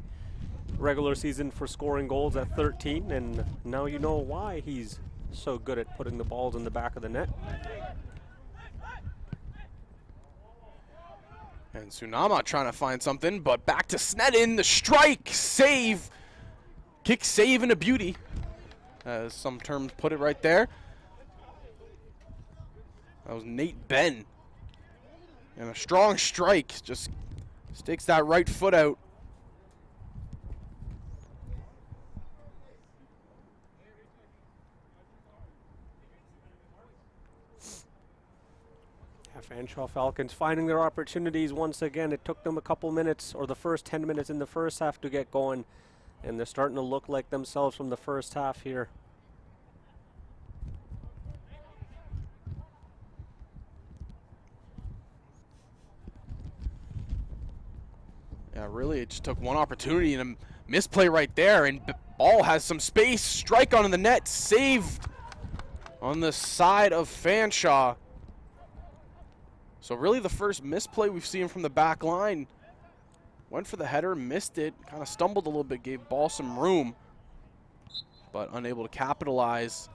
regular season for scoring goals at 13, and now you know why he's so good at putting the balls in the back of the net. And Tsunama trying to find something, but back to Sneddon, the strike, save, kick, save, and a beauty, as some terms put it right there. That was Nate Ben, and a strong strike, just sticks that right foot out. Fanshawe Falcons finding their opportunities once again. It took them a couple minutes, or the first 10 minutes in the first half to get going, and they're starting to look like themselves from the first half here. Yeah, really, it just took one opportunity and a misplay right there, and ball has some space, strike onto the net, saved on the side of Fanshawe. So really the first misplay we've seen from the back line. Went for the header, missed it, kind of stumbled a little bit, gave ball some room, but unable to capitalize,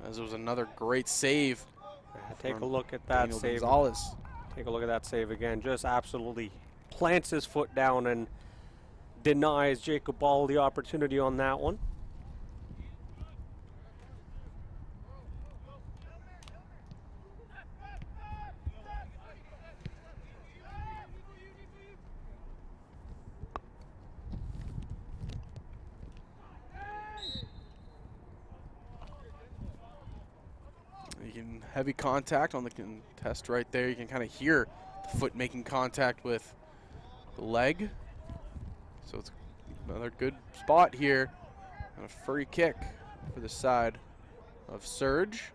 as it was another great save. Take a look at that Daniel save. Gonzalez. Take a look at that save again. Just absolutely plants his foot down and denies Jacob Ball the opportunity on that one. Heavy contact on the contest right there. You can kind of hear the foot making contact with the leg. So it's another good spot here. And a free kick for the side of Surge.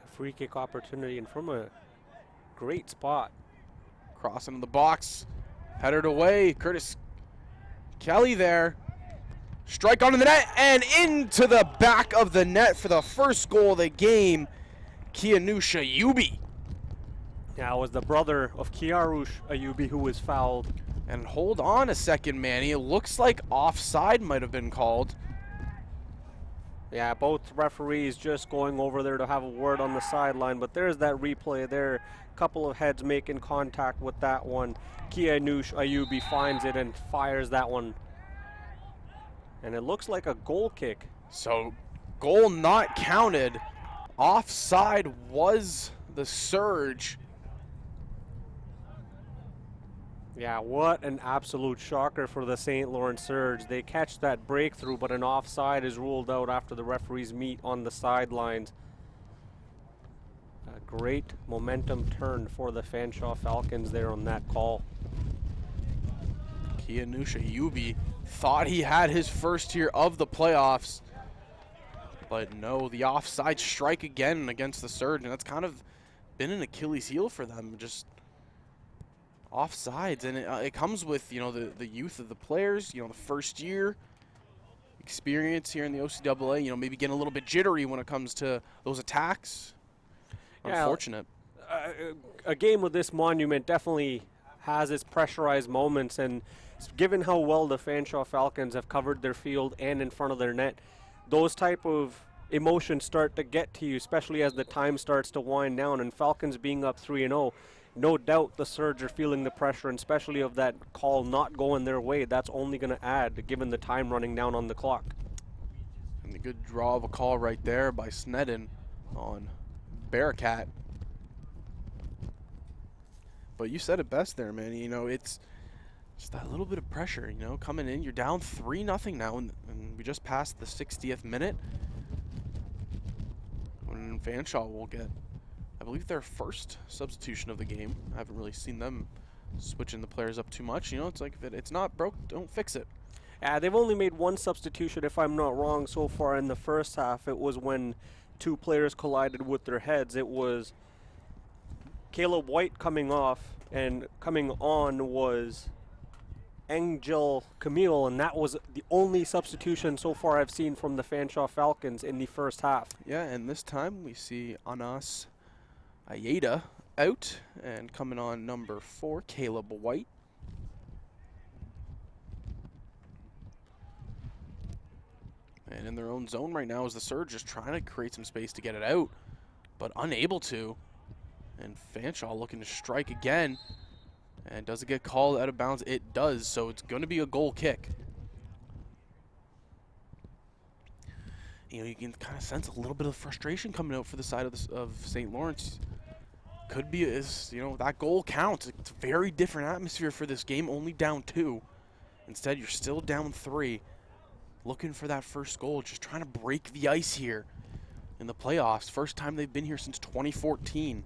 Free kick opportunity, and from a great spot. Crossing in the box. Headed away. Curtis Kelly there. Strike onto the net and into the back of the net for the first goal of the game. Kianusha Ayubi. Yeah, it was the brother of Kiarush Ayubi who was fouled. And hold on a second, Manny. It looks like offside might have been called. Yeah, both referees just going over there to have a word on the sideline, but there's that replay there. Couple of heads making contact with that one. Kianush Ayubi finds it and fires that one. And it looks like a goal kick. So, goal not counted. Offside was the Surge. Yeah, what an absolute shocker for the St. Lawrence Surge. They catch that breakthrough, but an offside is ruled out after the referees meet on the sidelines. A great momentum turn for the Fanshawe Falcons there on that call. Kianusha Ayubi thought he had his first here of the playoffs. But no, the offside strike again against the Surge, and that's kind of been an Achilles heel for them, just offsides. And it comes with, you know, the youth of the players, you know, the first year experience here in the OCAA, you know, maybe getting a little bit jittery when it comes to those attacks. Yeah, Unfortunate. A game with this monument definitely has its pressurized moments, and given how well the Fanshawe Falcons have covered their field and in front of their net, those type of emotions start to get to you, especially as the time starts to wind down. And Falcons being up 3-0, no doubt the Surge are feeling the pressure, and especially of that call not going their way. That's only going to add, given the time running down on the clock. And the good draw of a call right there by Snedden on Bearcat. But you said it best there, man. You know, it's just that little bit of pressure, you know, coming in. You're down 3-0 now, and we just passed the 60th minute. When Fanshawe will get, I believe, their first substitution of the game. I haven't really seen them switching the players up too much. You know, it's like, if it's not broke, don't fix it. They've only made one substitution, if I'm not wrong, so far in the first half. It was when two players collided with their heads. It was Caleb White coming off, and coming on was Angel Camille, and that was the only substitution so far I've seen from the Fanshawe Falcons in the first half. Yeah, and this time we see Anas Ayeda out, and coming on number 4, Caleb White. And in their own zone right now is the Surge, just trying to create some space to get it out, but unable to. And Fanshawe looking to strike again. And does it get called out of bounds? It does, so it's going to be a goal kick. You know, you can kind of sense a little bit of frustration coming out for the side of St. Lawrence. Could be, you know, that goal counts. It's a very different atmosphere for this game, only down 2. Instead, you're still down 3. Looking for that first goal, just trying to break the ice here in the playoffs. First time they've been here since 2014.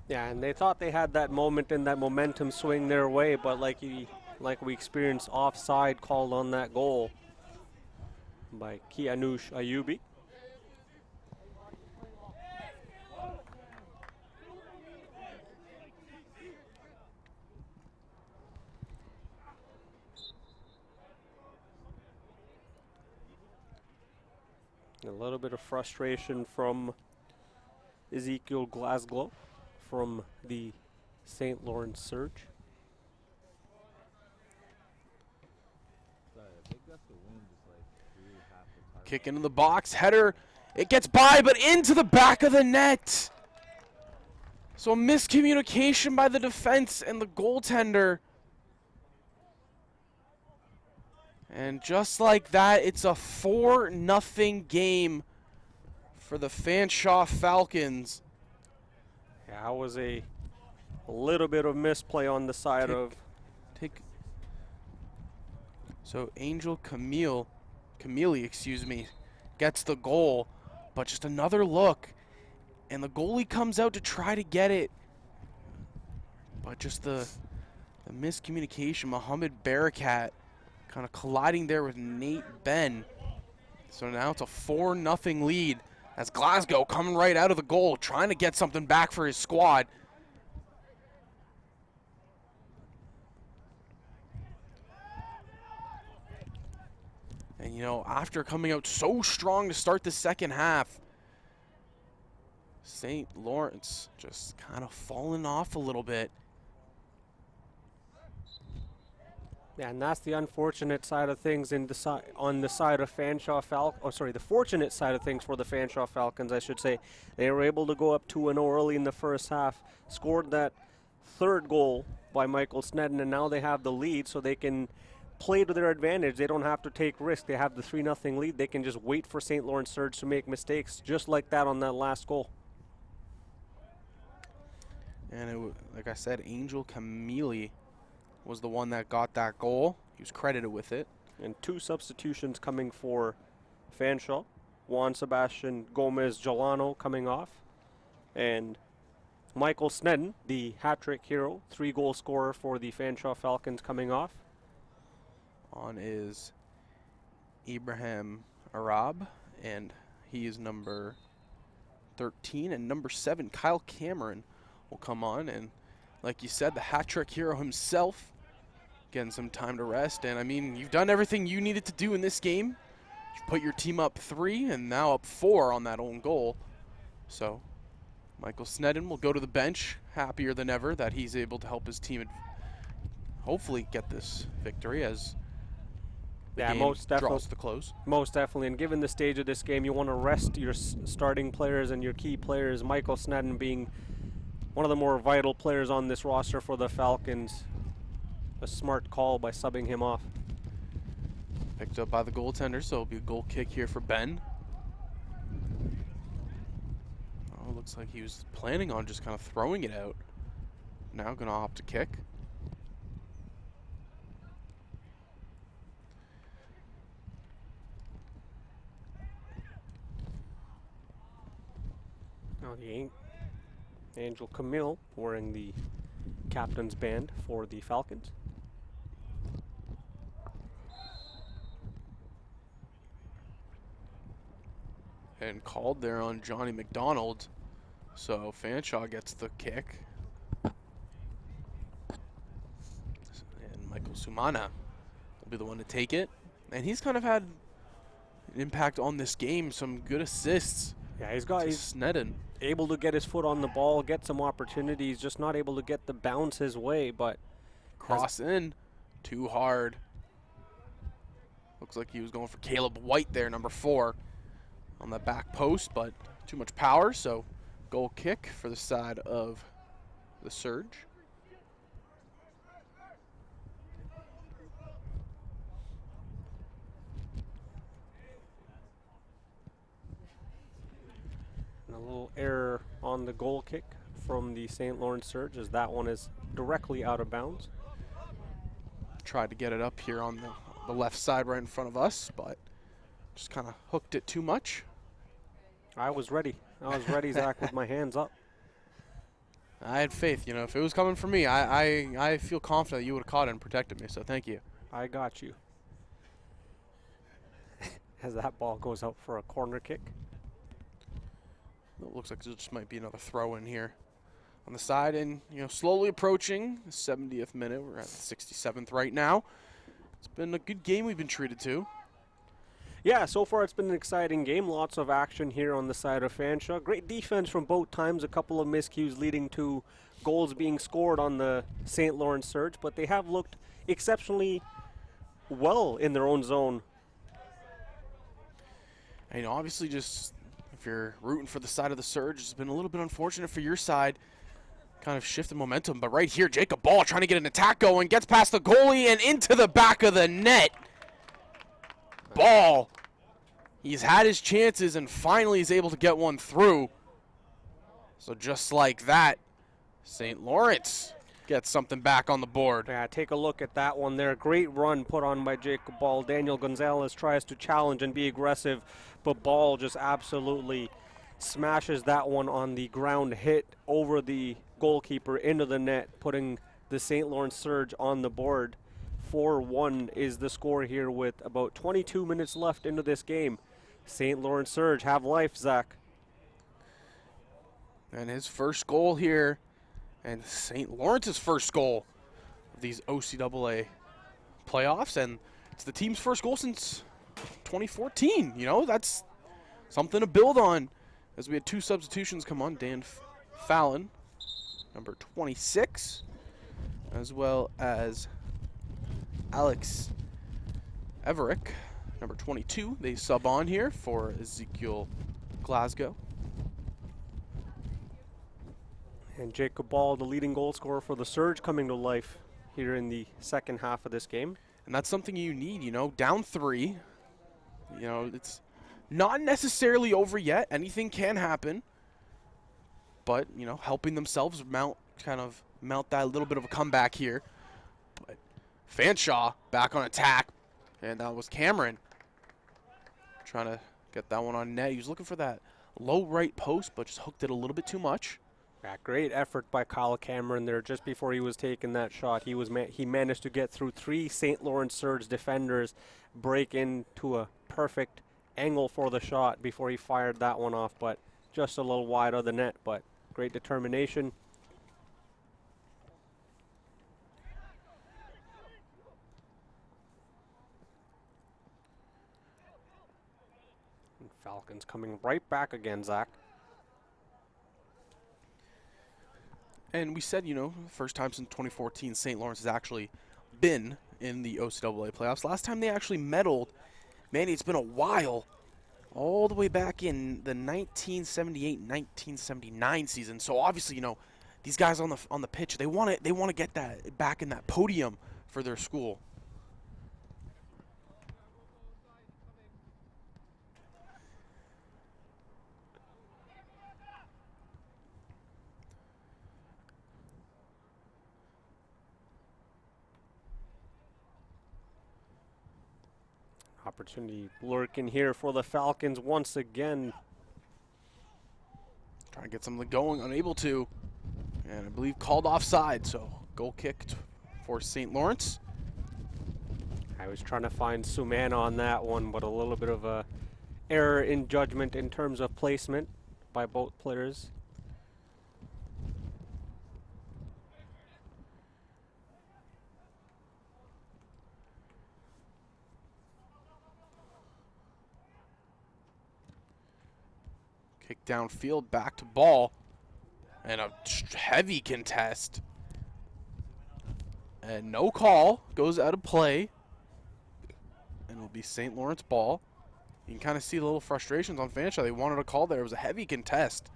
Yeah, and they thought they had that moment and that momentum swing their way, but like we experienced, offside called on that goal by Kianush Ayubi. A little bit of frustration from Ezekiel Glasgow from the St. Lawrence Surge. Kick into the box, header. It gets by, but into the back of the net. So a miscommunication by the defense and the goaltender. And just like that, it's a 4-0 game for the Fanshawe Falcons. Yeah, that was a little bit of misplay on the side of. So Angel Camille, excuse me, gets the goal, but just another look, and the goalie comes out to try to get it, but just the miscommunication. Mohammed Bearcat kind of colliding there with Nate Ben. So now it's a 4-0 lead as Glasgow coming right out of the goal, trying to get something back for his squad. And, you know, after coming out so strong to start the second half, St. Lawrence just kind of falling off a little bit. Yeah, and that's the unfortunate side of things on the side of Fanshawe the fortunate side of things for the Fanshawe Falcons, I should say. They were able to go up 2-0 early in the first half, scored that third goal by Michael Snedden, and now they have the lead, so they can play to their advantage. They don't have to take risks. They have the 3-0 lead. They can just wait for St. Lawrence Surge to make mistakes, just like that on that last goal. And like I said, Angel Camille was the one that got that goal. He was credited with it. And 2 substitutions coming for Fanshawe. Juan Sebastian Gomez Jolano coming off. And Michael Snedden, the hat-trick hero, 3-goal scorer for the Fanshawe Falcons, coming off. On is Ibrahim Arab, and he is number 13. And number 7, Kyle Cameron, will come on. And like you said, the hat-trick hero himself getting some time to rest. And I mean, you've done everything you needed to do in this game. You've put your team up 3 and now up 4 on that own goal. So Michael Sneddon will go to the bench, happier than ever that he's able to help his team hopefully get this victory as the game draws to the close. Most definitely, and given the stage of this game, you want to rest your starting players and your key players. Michael Sneddon being one of the more vital players on this roster for the Falcons. A smart call by subbing him off. Picked up by the goaltender, so it'll be a goal kick here for Ben. Oh, looks like he was planning on just kind of throwing it out. Now gonna opt to kick. Now the Angel Camille wearing the captain's band for the Falcons. And called there on Johnny McDonald. So Fanshawe gets the kick. And Michael Sumana will be the one to take it. And he's kind of had an impact on this game, some good assists. Yeah, he's Sneddon. Able to get his foot on the ball, get some opportunities, just not able to get the bounce his way, but cross in, too hard. Looks like he was going for Caleb White there, number 4, on the back post, but too much power, so goal kick for the side of the Surge. And a little error on the goal kick from the St. Lawrence Surge, as that one is directly out of bounds. Tried to get it up here on the left side right in front of us, but just kind of hooked it too much. I was ready, Zach, with my hands up. I had faith, you know, if it was coming from me, I feel confident that you would have caught it and protected me, so thank you. I got you. As that ball goes out for a corner kick. It looks like there just might be another throw in here on the side, and you know, slowly approaching the 70th minute. We're at the 67th right now. It's been a good game we've been treated to. Yeah, so far it's been an exciting game. Lots of action here on the side of Fanshawe. Great defense from both times. A couple of miscues leading to goals being scored on the St. Lawrence Surge, but they have looked exceptionally well in their own zone. And, you know, obviously just if you're rooting for the side of the Surge, it's been a little bit unfortunate for your side. Kind of shifted momentum, but right here, Jacob Ball trying to get an attack going, gets past the goalie and into the back of the net. Ball, he's had his chances and finally is able to get one through. So just like that, St. Lawrence gets something back on the board. Yeah, take a look at that one there. Great run put on by Jacob Ball. Daniel Gonzalez tries to challenge and be aggressive, but Ball just absolutely smashes that one on the ground, hit over the goalkeeper into the net, putting the St. Lawrence Surge on the board. 4-1 is the score here with about 22 minutes left into this game. St. Lawrence Surge have life, Zach. And his first goal here, and St. Lawrence's first goal of these OCAA playoffs, and it's the team's first goal since 2014. You know, that's something to build on. As we had 2 substitutions come on, Dan Fallon, number 26, as well as Alex Everick, number 22. They sub on here for Ezekiel Glasgow. And Jacob Ball, the leading goal scorer for the Surge, coming to life here in the second half of this game. And that's something you need, you know, down 3. You know, it's not necessarily over yet. Anything can happen. But, you know, helping themselves mount that little bit of a comeback here. But Fanshawe back on attack. And that was Cameron trying to get that one on net. He was looking for that low right post, but just hooked it a little bit too much. Yeah, great effort by Kyle Cameron there just before he was taking that shot. He managed to get through 3 St. Lawrence Surge defenders, break into a perfect angle for the shot before he fired that one off, but just a little wide of the net, but great determination. And Falcons coming right back again, Zach. And we said, first time since 2014 St. Lawrence has actually been in the OCAA playoffs. Last time they actually medaled, Manny, it's been a while, all the way back in the 1978-1979 season. So obviously, these guys on the pitch, they want to get that back in that podium for their school. Opportunity lurking here for the Falcons once again. Trying to get something going, unable to. And I believe called offside, so goal kicked for St. Lawrence. I was trying to find Sumana on that one, but a little bit of a error in judgment in terms of placement by both players. Kick downfield, back to ball, and a heavy contest. And no call, goes out of play, and it'll be St. Lawrence ball. You can kind of see the little frustrations on Fanshawe. They wanted a call there. It was a heavy contest.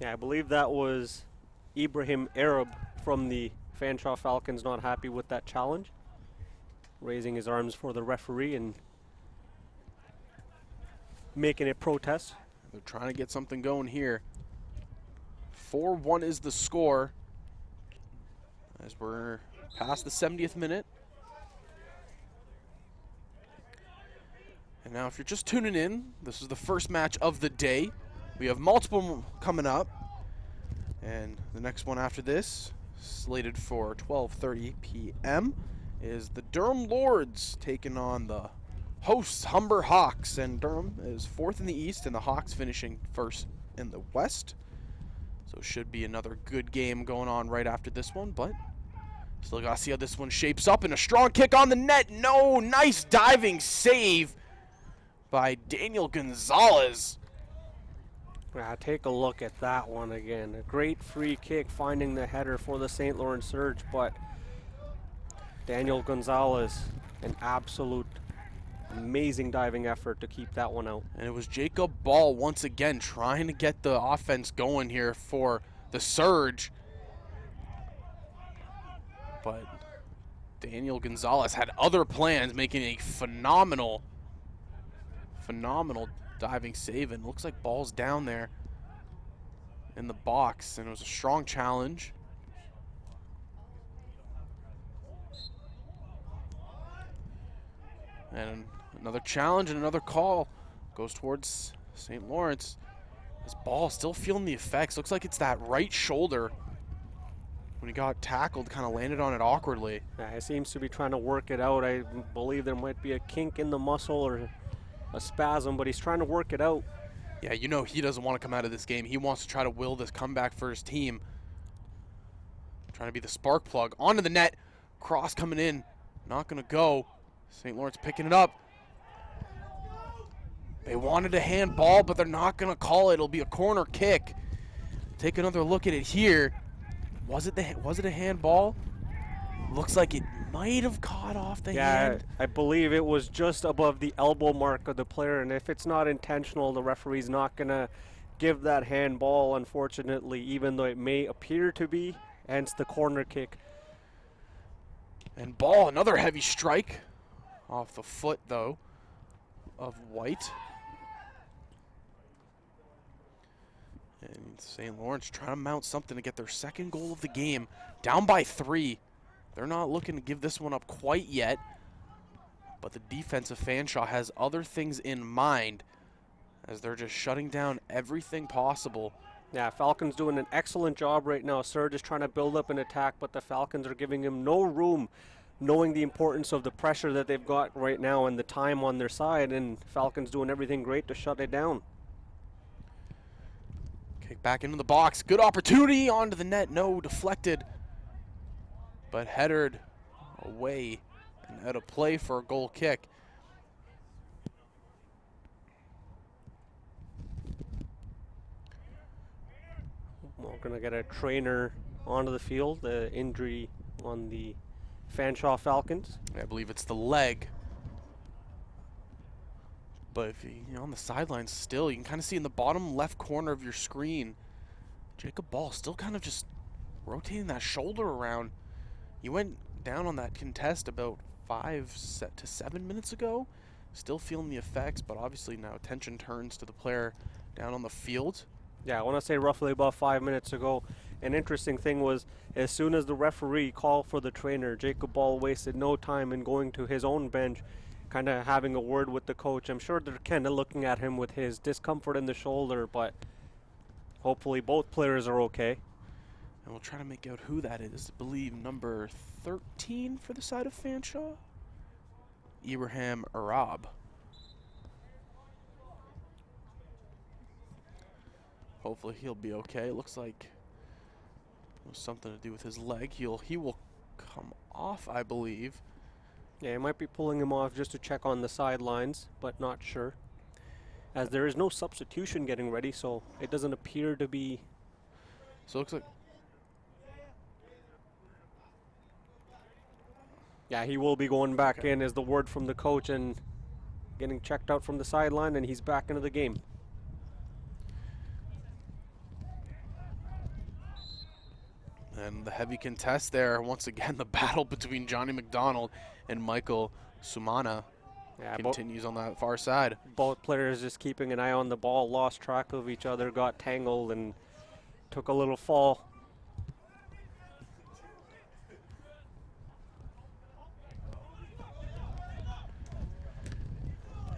Yeah, I believe that was Ibrahim Arab from the Fanshawe Falcons not happy with that challenge, raising his arms for the referee and making a protest. They're trying to get something going here. 4-1 is the score as we're past the 70th minute. And now if you're just tuning in, this is the first match of the day. We have multiple coming up. And the next one after this, slated for 12:30 p.m., is the Durham Lords taking on the hosts Humber Hawks, and Durham is 4th in the East and the Hawks finishing 1st in the West. So it should be another good game going on right after this one, but still got to see how this one shapes up. And a strong kick on the net. No, nice diving save by Daniel Gonzalez. Yeah, take a look at that one again. A great free kick finding the header for the St. Lawrence Surge, but Daniel Gonzalez, an absolute amazing diving effort to keep that one out. And it was Jacob Ball once again trying to get the offense going here for the Surge. But Daniel Gonzalez had other plans, making a phenomenal diving save. And looks like Ball's down there in the box, and it was a strong challenge. And another challenge and another call goes towards St. Lawrence. This Ball still feeling the effects. Looks like it's that right shoulder. When he got tackled, kind of landed on it awkwardly. Yeah, he seems to be trying to work it out. I believe there might be a kink in the muscle or a spasm, but he's trying to work it out. Yeah, he doesn't want to come out of this game. He wants to try to will this comeback for his team. Trying to be the spark plug. Onto the net. Cross coming in. Not going to go. St. Lawrence picking it up. They wanted a handball, but they're not going to call it. It'll be a corner kick. Take another look at it here. Was it a handball? Looks like it might have caught off the hand. I believe it was just above the elbow mark of the player, and if it's not intentional, the referee's not going to give that handball, unfortunately, even though it may appear to be, hence the corner kick. And Ball, another heavy strike off the foot, though, of White. And St. Lawrence trying to mount something to get their second goal of the game. Down by 3. They're not looking to give this one up quite yet. But the defense of Fanshawe has other things in mind, as they're just shutting down everything possible Yeah, Falcons doing an excellent job right now. Surge is trying to build up an attack, but the Falcons are giving him no room, knowing the importance of the pressure that they've got right now and the time on their side, and Falcons doing everything great to shut it down. Kick back into the box. Good opportunity onto the net. No, deflected. But headed away and out of play for a goal kick. We're going to get a trainer onto the field. The injury on the Fanshawe Falcons. I believe it's the leg. But if you're on the sidelines still, you can kind of see in the bottom left corner of your screen, Jacob Ball still kind of just rotating that shoulder around. He went down on that contest about 5 to 7 minutes ago. Still feeling the effects, but obviously now attention turns to the player down on the field. Yeah, I want to say roughly about 5 minutes ago. An interesting thing was, as soon as the referee called for the trainer, Jacob Ball wasted no time in going to his own bench, kind of having a word with the coach. I'm sure they're kind of looking at him with his discomfort in the shoulder, but hopefully both players are okay. And we'll try to make out who that is. I believe number 13 for the side of Fanshawe, Ibrahim Arab. Hopefully he'll be okay. It looks like it was something to do with his leg. He will come off, I believe. Yeah, he might be pulling him off just to check on the sidelines, but not sure. As there is no substitution getting ready, so it doesn't appear to be. So it looks like. Yeah, he will be going back in as the word from the coach and getting checked out from the sideline, and he's back into the game. And the heavy contest there, once again, the battle between Johnny McDonald and Michael Sumana continues on that far side. Both players just keeping an eye on the ball, lost track of each other, got tangled, and took a little fall.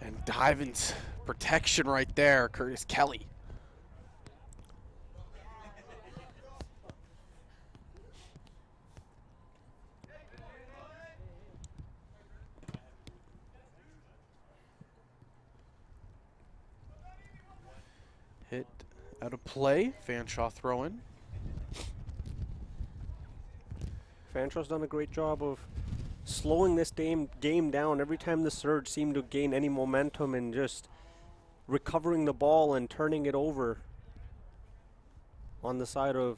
And dive into protection right there, Curtis Kelly. Hit out of play, Fanshawe throw-in. Fanshawe's done a great job of slowing this game down. Every time the Surge seemed to gain any momentum and just recovering the ball and turning it over on the side of,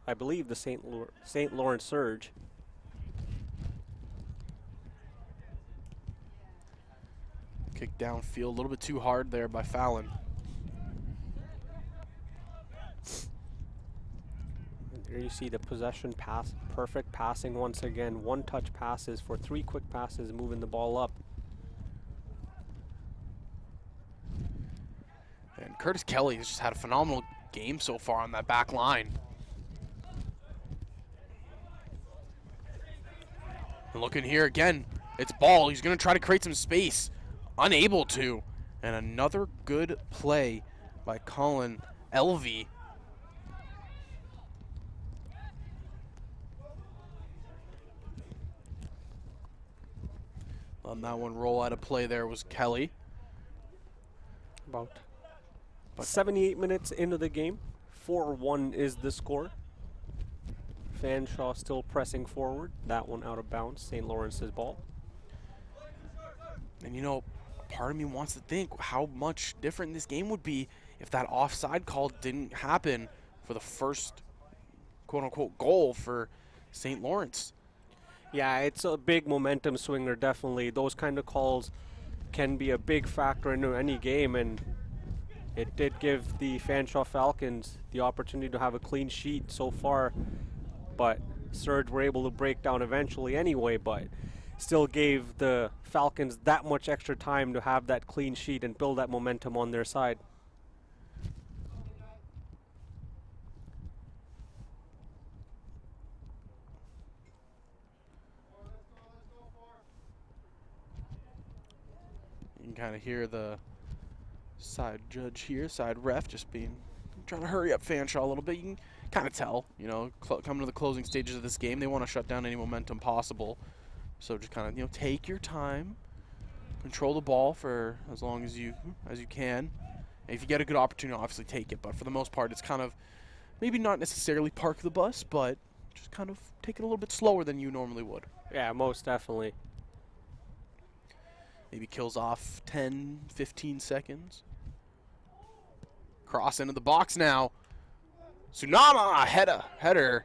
I believe, the St. Lawrence Surge. Kick downfield, a little bit too hard there by Fallon. There you see the possession pass, perfect passing once again. One-touch passes for 3 quick passes, moving the ball up. And Curtis Kelly has just had a phenomenal game so far on that back line. And looking here again, it's Ball. He's going to try to create some space. Unable to. And another good play by Colin Elvey. On that one, roll out of play there was Kelly. About 78 minutes into the game. 4-1 is the score. Fanshawe still pressing forward. That one out of bounds. St. Lawrence's ball. And you know, part of me wants to think how much different this game would be if that offside call didn't happen for the first quote-unquote goal for St. Lawrence. Yeah, it's a big momentum swinger, definitely. Those kind of calls can be a big factor into any game, and it did give the Fanshawe Falcons the opportunity to have a clean sheet so far, but Surge were able to break down eventually anyway, but still gave the Falcons that much extra time to have that clean sheet and build that momentum on their side. You can kind of hear the side judge here, side ref, just being trying to hurry up Fanshawe a little bit. You can kind of tell, you know, coming to the closing stages of this game, they want to shut down any momentum possible. So just kind of, you know, take your time, control the ball for as long as you can. And if you get a good opportunity, obviously take it. But for the most part, it's kind of maybe not necessarily park the bus, but just kind of take it a little bit slower than you normally would. Yeah, most definitely. Maybe kills off 10, 15 seconds. Cross into the box now. Tsunama header.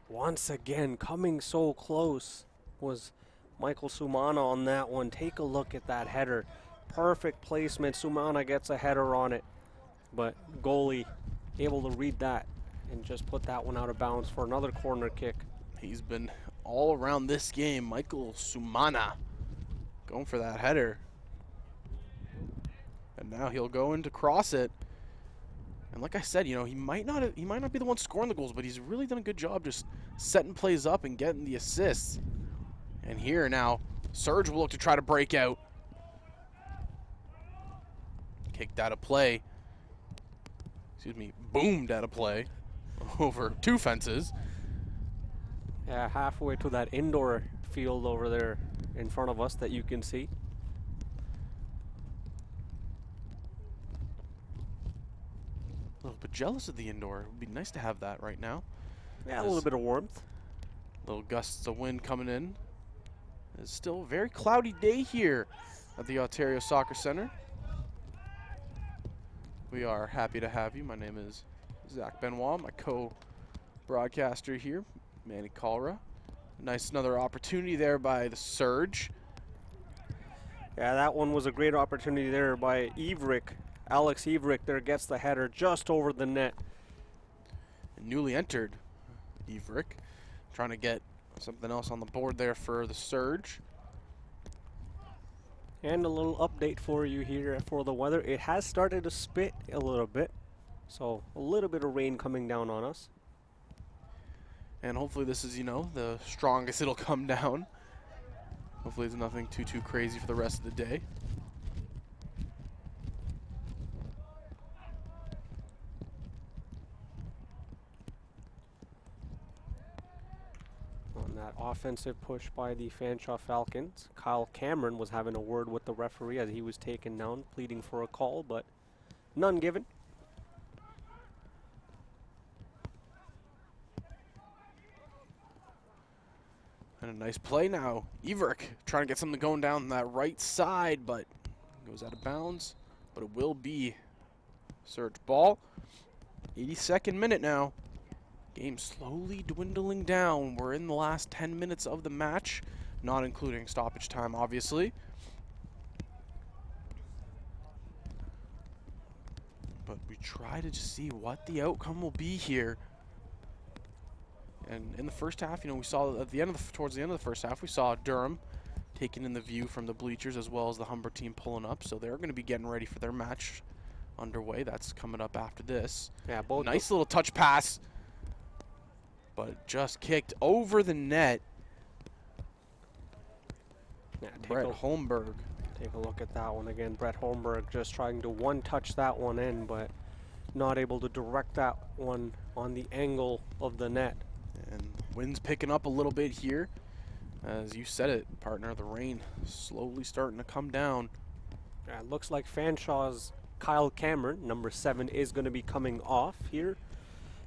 Once again, coming so close was Michael Sumana on that one. Take a look at that header. Perfect placement. Sumana gets a header on it, but goalie able to read that and just put that one out of bounds for another corner kick. He's been all around this game. Michael Sumana going for that header. And now he'll go in to cross it. And like I said, you know, he might not be the one scoring the goals, but he's really done a good job just setting plays up and getting the assists. And here now, Surge will look to try to break out. Kicked out of play. Excuse me, boomed out of play over 2 fences. Yeah, halfway to that indoor field over there in front of us that you can see. A little bit jealous of the indoor. It would be nice to have that right now. Yeah, a little bit of warmth. Little gusts of wind coming in. It's still a very cloudy day here at the Ontario Soccer Center. We are happy to have you. My name is Zach Benoit, my co-broadcaster here, Manny Calra. Nice another opportunity there by the Surge. Yeah, that one was a great opportunity there by Everick. Alex Everick there gets the header just over the net. And newly entered Everick, trying to get something else on the board there for the Surge. And a little update for you here for the weather. It has started to spit a little bit, so a little bit of rain coming down on us. And hopefully this is, you know, the strongest it'll come down. Hopefully it's nothing too crazy for the rest of the day. On that offensive push by the Fanshawe Falcons, Kyle Cameron was having a word with the referee as he was taken down, pleading for a call, but none given. And a nice play now. Everick trying to get something going down that right side, but goes out of bounds. But it will be Surge ball. 82nd minute now. Game slowly dwindling down. We're in the last 10 minutes of the match, not including stoppage time, obviously. But we try to just see what the outcome will be here. And in the first half, you know, we saw at the end of towards the end of the first half, we saw Durham taking in the view from the bleachers as well as the Humber team pulling up. So they're going to be getting ready for their match underway. That's coming up after this. Yeah, both nice little touch pass, but just kicked over the net. Yeah, Brett Holmberg. Take a look at that one again. Brett Holmberg just trying to one-touch that one in, but not able to direct that one on the angle of the net. And wind's picking up a little bit here. As you said it, partner, the rain slowly starting to come down. Yeah, it looks like Fanshawe's Kyle Cameron, number 7, is going to be coming off here,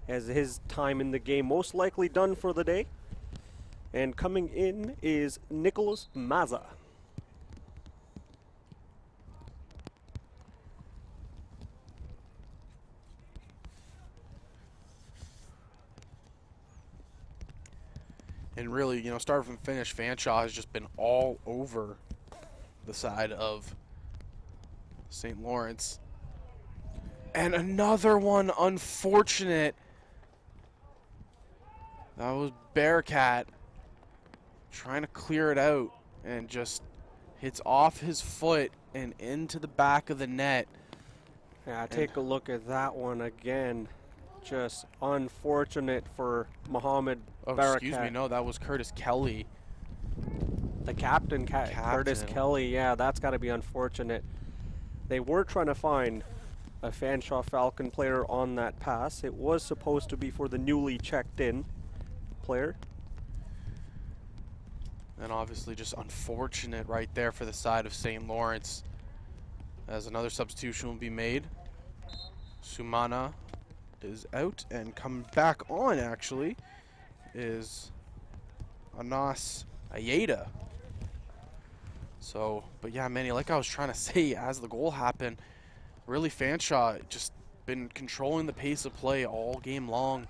as his time in the game most likely done for the day. And coming in is Nicholas Maza. And really, you know, start from finish, Fanshawe has just been all over the side of St. Lawrence. And another one unfortunate. That was Bearcat trying to clear it out and just hits off his foot and into the back of the net. Yeah, take a look at that one again. Just unfortunate for Muhammad Bearcat. Excuse me, no, that was Curtis Kelly. The captain, Curtis Kelly. Yeah, that's got to be unfortunate. They were trying to find a Fanshawe Falcon player on that pass. It was supposed to be for the newly checked in player. And obviously just unfortunate right there for the side of St. Lawrence, as another substitution will be made. Sumana is out, and coming back on actually is Anas Ayeda. So, but yeah, Manny, like I was trying to say, as the goal happened, really Fanshawe just been controlling the pace of play all game long.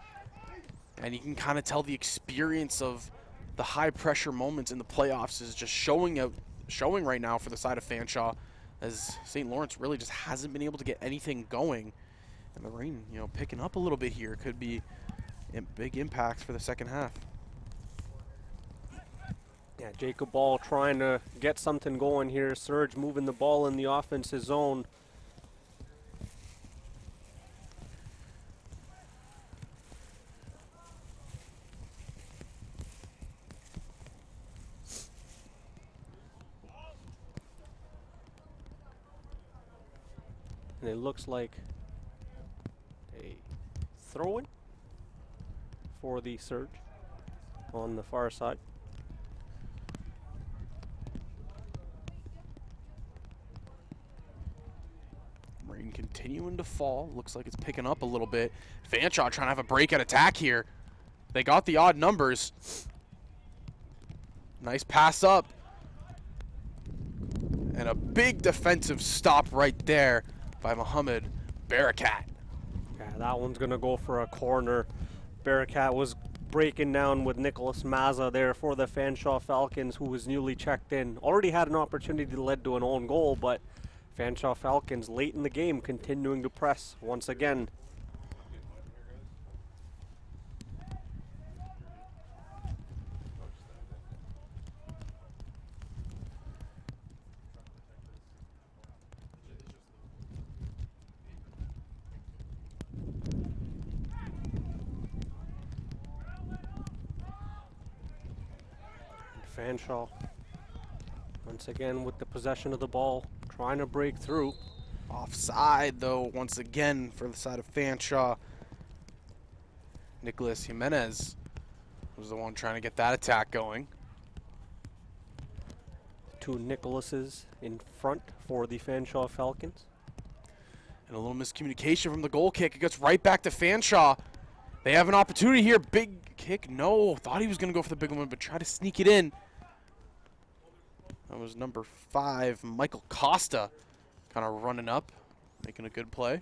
And you can kind of tell the experience of the high pressure moments in the playoffs is just showing right now for the side of Fanshawe, as St. Lawrence really just hasn't been able to get anything going. And the rain, you know, picking up a little bit here could be a big impact for the second half. Yeah, Jacob Ball trying to get something going here. Surge moving the ball in the offensive zone. And it looks like a throw-in for the Surge on the far side. Rain continuing to fall. Looks like it's picking up a little bit. Fanshawe trying to have a breakout attack here. They got the odd numbers. Nice pass up. And a big defensive stop right there by Mohammed Barakat. Yeah, that one's going to go for a corner. Barakat was breaking down with Nicholas Mazza there for the Fanshawe Falcons, who was newly checked in. Already had an opportunity to lead to an own goal, but Fanshawe Falcons late in the game continuing to press once again. Fanshawe once again with the possession of the ball, trying to break through. Offside though, once again for the side of Fanshawe. Nicholas Jimenez was the one trying to get that attack going. Two Nicholases in front for the Fanshawe Falcons. And a little miscommunication from the goal kick. It gets right back to Fanshawe. They have an opportunity here. Big kick. No, thought he was going to go for the big one, but try to sneak it in. That was number 5, Michael Costa, kind of running up, making a good play.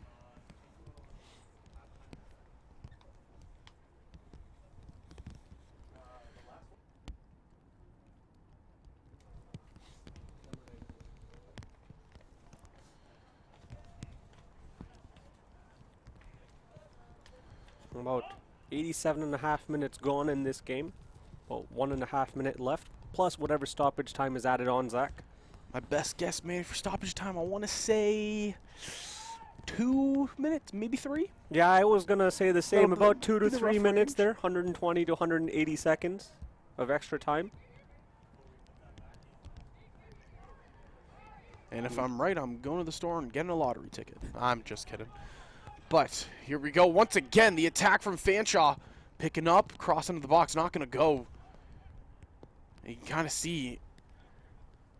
About 87.5 minutes gone in this game. About 1.5 minute left, plus whatever stoppage time is added on, Zach. My best guess, man, for stoppage time, I want to say 2 minutes, maybe 3. Yeah, I was going to say the same, No, about 2 to in the 3 rough minutes range. there, 120 to 180 seconds of extra time. And if I'm right, I'm going to the store and getting a lottery ticket. I'm just kidding. But here we go. Once again, the attack from Fanshawe picking up, crossing into the box, not going to go. And you can kind of see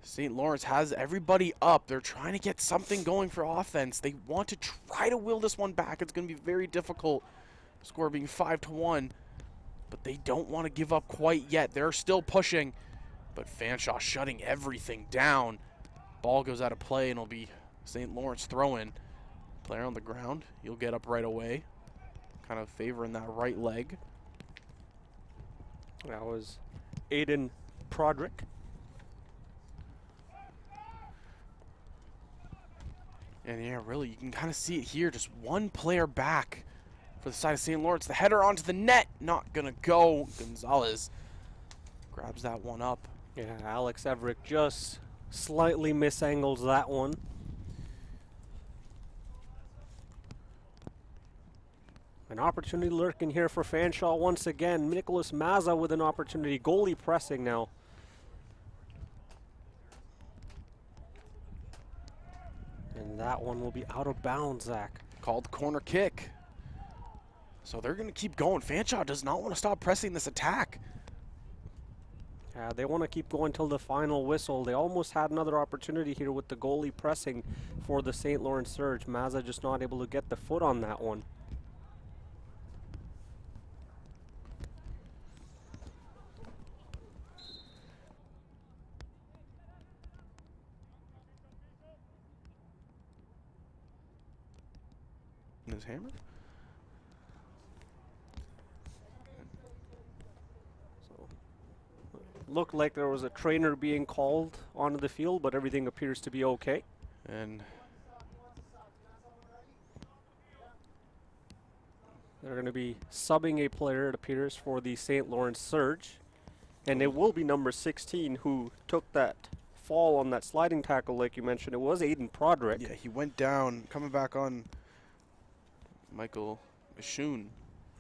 St. Lawrence has everybody up. They're trying to get something going for offense. They want to try to will this one back. It's going to be very difficult. Score being 5-1. But they don't want to give up quite yet. They're still pushing. But Fanshawe shutting everything down. Ball goes out of play, and it'll be St. Lawrence throwing. Player on the ground. You'll get up right away. Kind of favoring that right leg. That was Aiden Prodrick. And yeah, really, you can kind of see it here. Just one player back for the side of St. Lawrence. The header onto the net. Not going to go. Gonzalez grabs that one up. Yeah, Alex Everett just slightly misangles that one. An opportunity lurking here for Fanshawe once again. Nicholas Mazza with an opportunity. Goalie pressing now. And that one will be out of bounds, Zach. Called corner kick. So they're going to keep going. Fanshawe does not want to stop pressing this attack. Yeah, they want to keep going till the final whistle. They almost had another opportunity here with the goalie pressing for the St. Lawrence Surge. Mazza just not able to get the foot on that one. His hammer. So, looked like there was a trainer being called onto the field, but everything appears to be okay. And they're going to be subbing a player, it appears, for the St. Lawrence Surge. And it will be number 16 who took that fall on that sliding tackle like you mentioned. It was Aiden Prodrick. yeah, he went down, coming back on Michael Mishoon.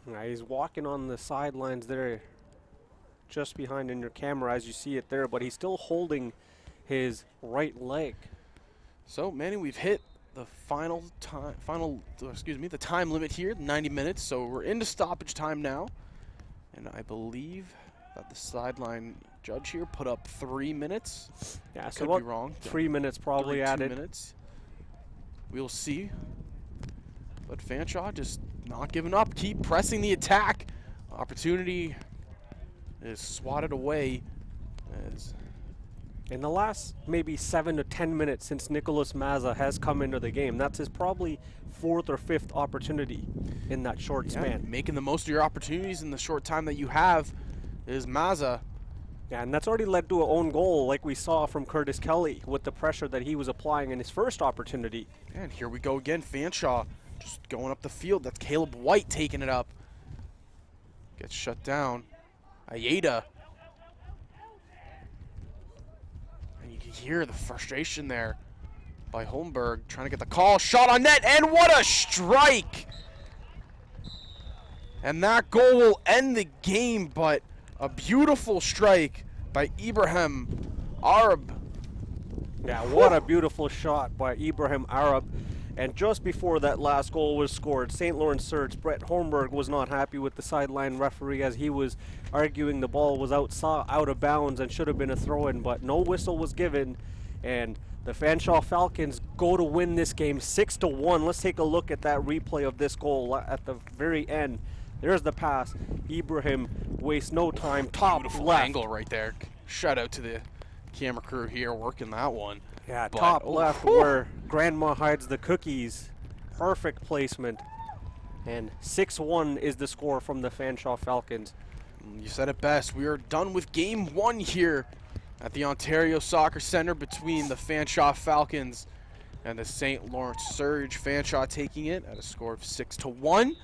Yeah, he's walking on the sidelines there, just behind in your camera as you see it there, but he's still holding his right leg. So, Manny, we've hit the the time limit here, 90 minutes. So we're into stoppage time now. And I believe that the sideline judge here put up 3 minutes. Yeah, I so could be wrong. 3 minutes probably 2 added. minutes. We'll see. But Fanshawe just not giving up. Keep pressing the attack. Opportunity is swatted away. As In the last maybe 7 to 10 minutes since Nicholas Mazza has come into the game, that's his probably 4th or 5th opportunity in that short span. making the most of your opportunities in the short time that you have is Mazza. Yeah, and that's already led to an own goal like we saw from Curtis Kelly with the pressure that he was applying in his first opportunity. And here we go again. Fanshawe just going up the field. That's Caleb White taking it up. Gets shut down. Ayeda. And you can hear the frustration there by Holmberg trying to get the call. Shot on net, and what a strike! And that goal will end the game, but a beautiful strike by Ibrahim Arab. Yeah, what a beautiful shot by Ibrahim Arab. And just before that last goal was scored, St. Lawrence Surge, Brett Holmberg was not happy with the sideline referee as he was arguing the ball was out of bounds and should have been a throw-in, but no whistle was given. And the Fanshawe Falcons go to win this game 6-1. Let's take a look at that replay of this goal at the very end. There's the pass. Ibrahim wastes no time. Top Beautiful left. angle right there. Shout out to the camera crew here working that one. Yeah, But, top oh, left whew. where Grandma hides the cookies. Perfect placement. And 6-1 is the score from the Fanshawe Falcons. You said it best. We are done with game 1 here at the Ontario Soccer Center between the Fanshawe Falcons and the St. Lawrence Surge. Fanshawe taking it at a score of 6-1.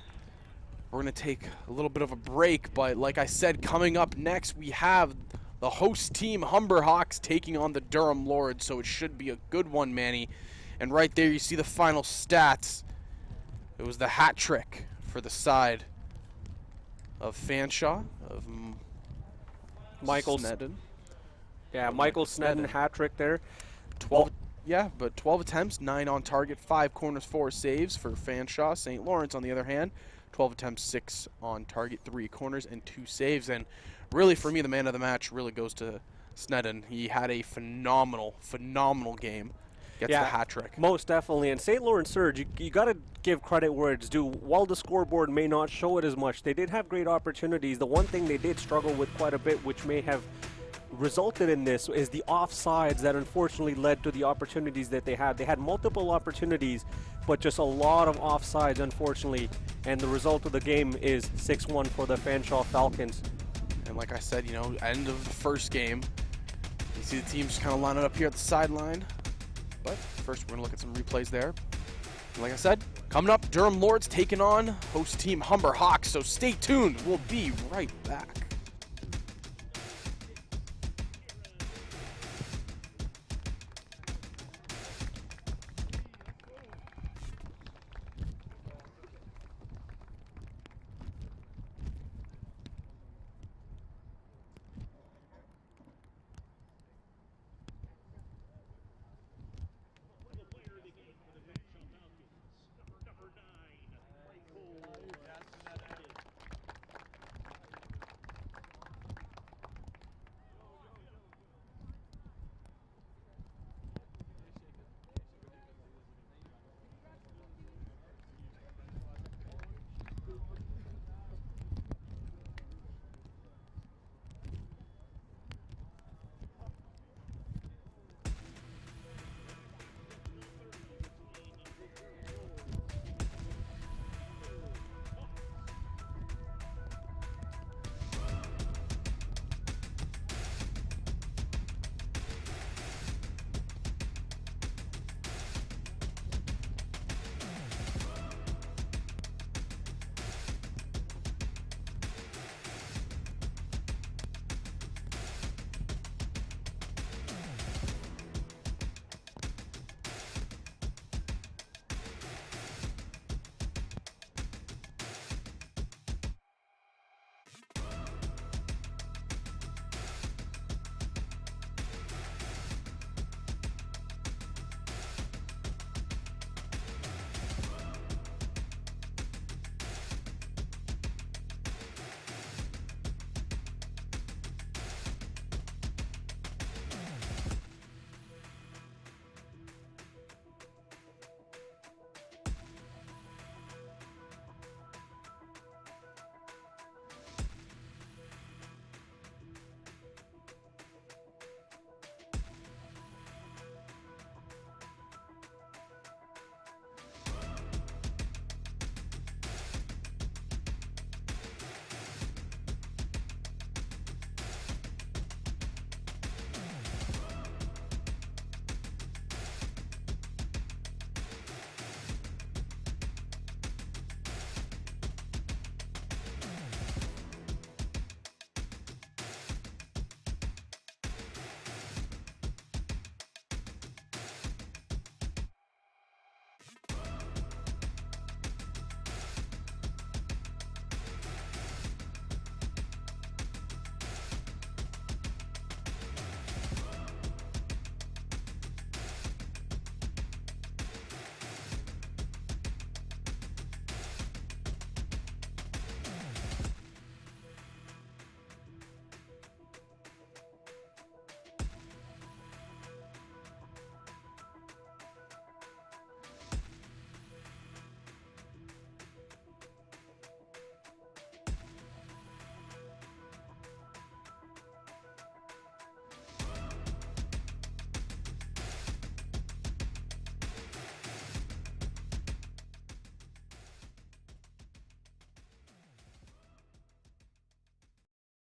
We're going to take a little bit of a break, but like I said, coming up next, we have the host team, Humber Hawks, taking on the Durham Lords, so it should be a good one, Manny. And right there, you see the final stats. It was the hat trick for the side of Fanshawe, of Michael Snedden. Yeah, Michael Snedden hat trick there. 12 attempts, 9 on target, 5 corners, 4 saves for Fanshawe. St. Lawrence, on the other hand, 12 attempts, 6 on target, 3 corners, and 2 saves. And really, for me, the man of the match really goes to Snedden. He had a phenomenal game. Gets the hat trick. Most definitely. And St. Lawrence Surge, you got to give credit where it's due. While the scoreboard may not show it as much, they did have great opportunities. The one thing they did struggle with quite a bit, which may have resulted in this, is the offsides that unfortunately led to the opportunities that they had. They had multiple opportunities, but just a lot of offsides, unfortunately. And the result of the game is 6-1 for the Fanshawe Falcons. And like I said, end of the first game, you see the teams kind of lining up here at the sideline. But first, we're going to look at some replays there. And like I said, coming up, Durham Lords taking on host team Humber Hawks. So stay tuned. We'll be right back.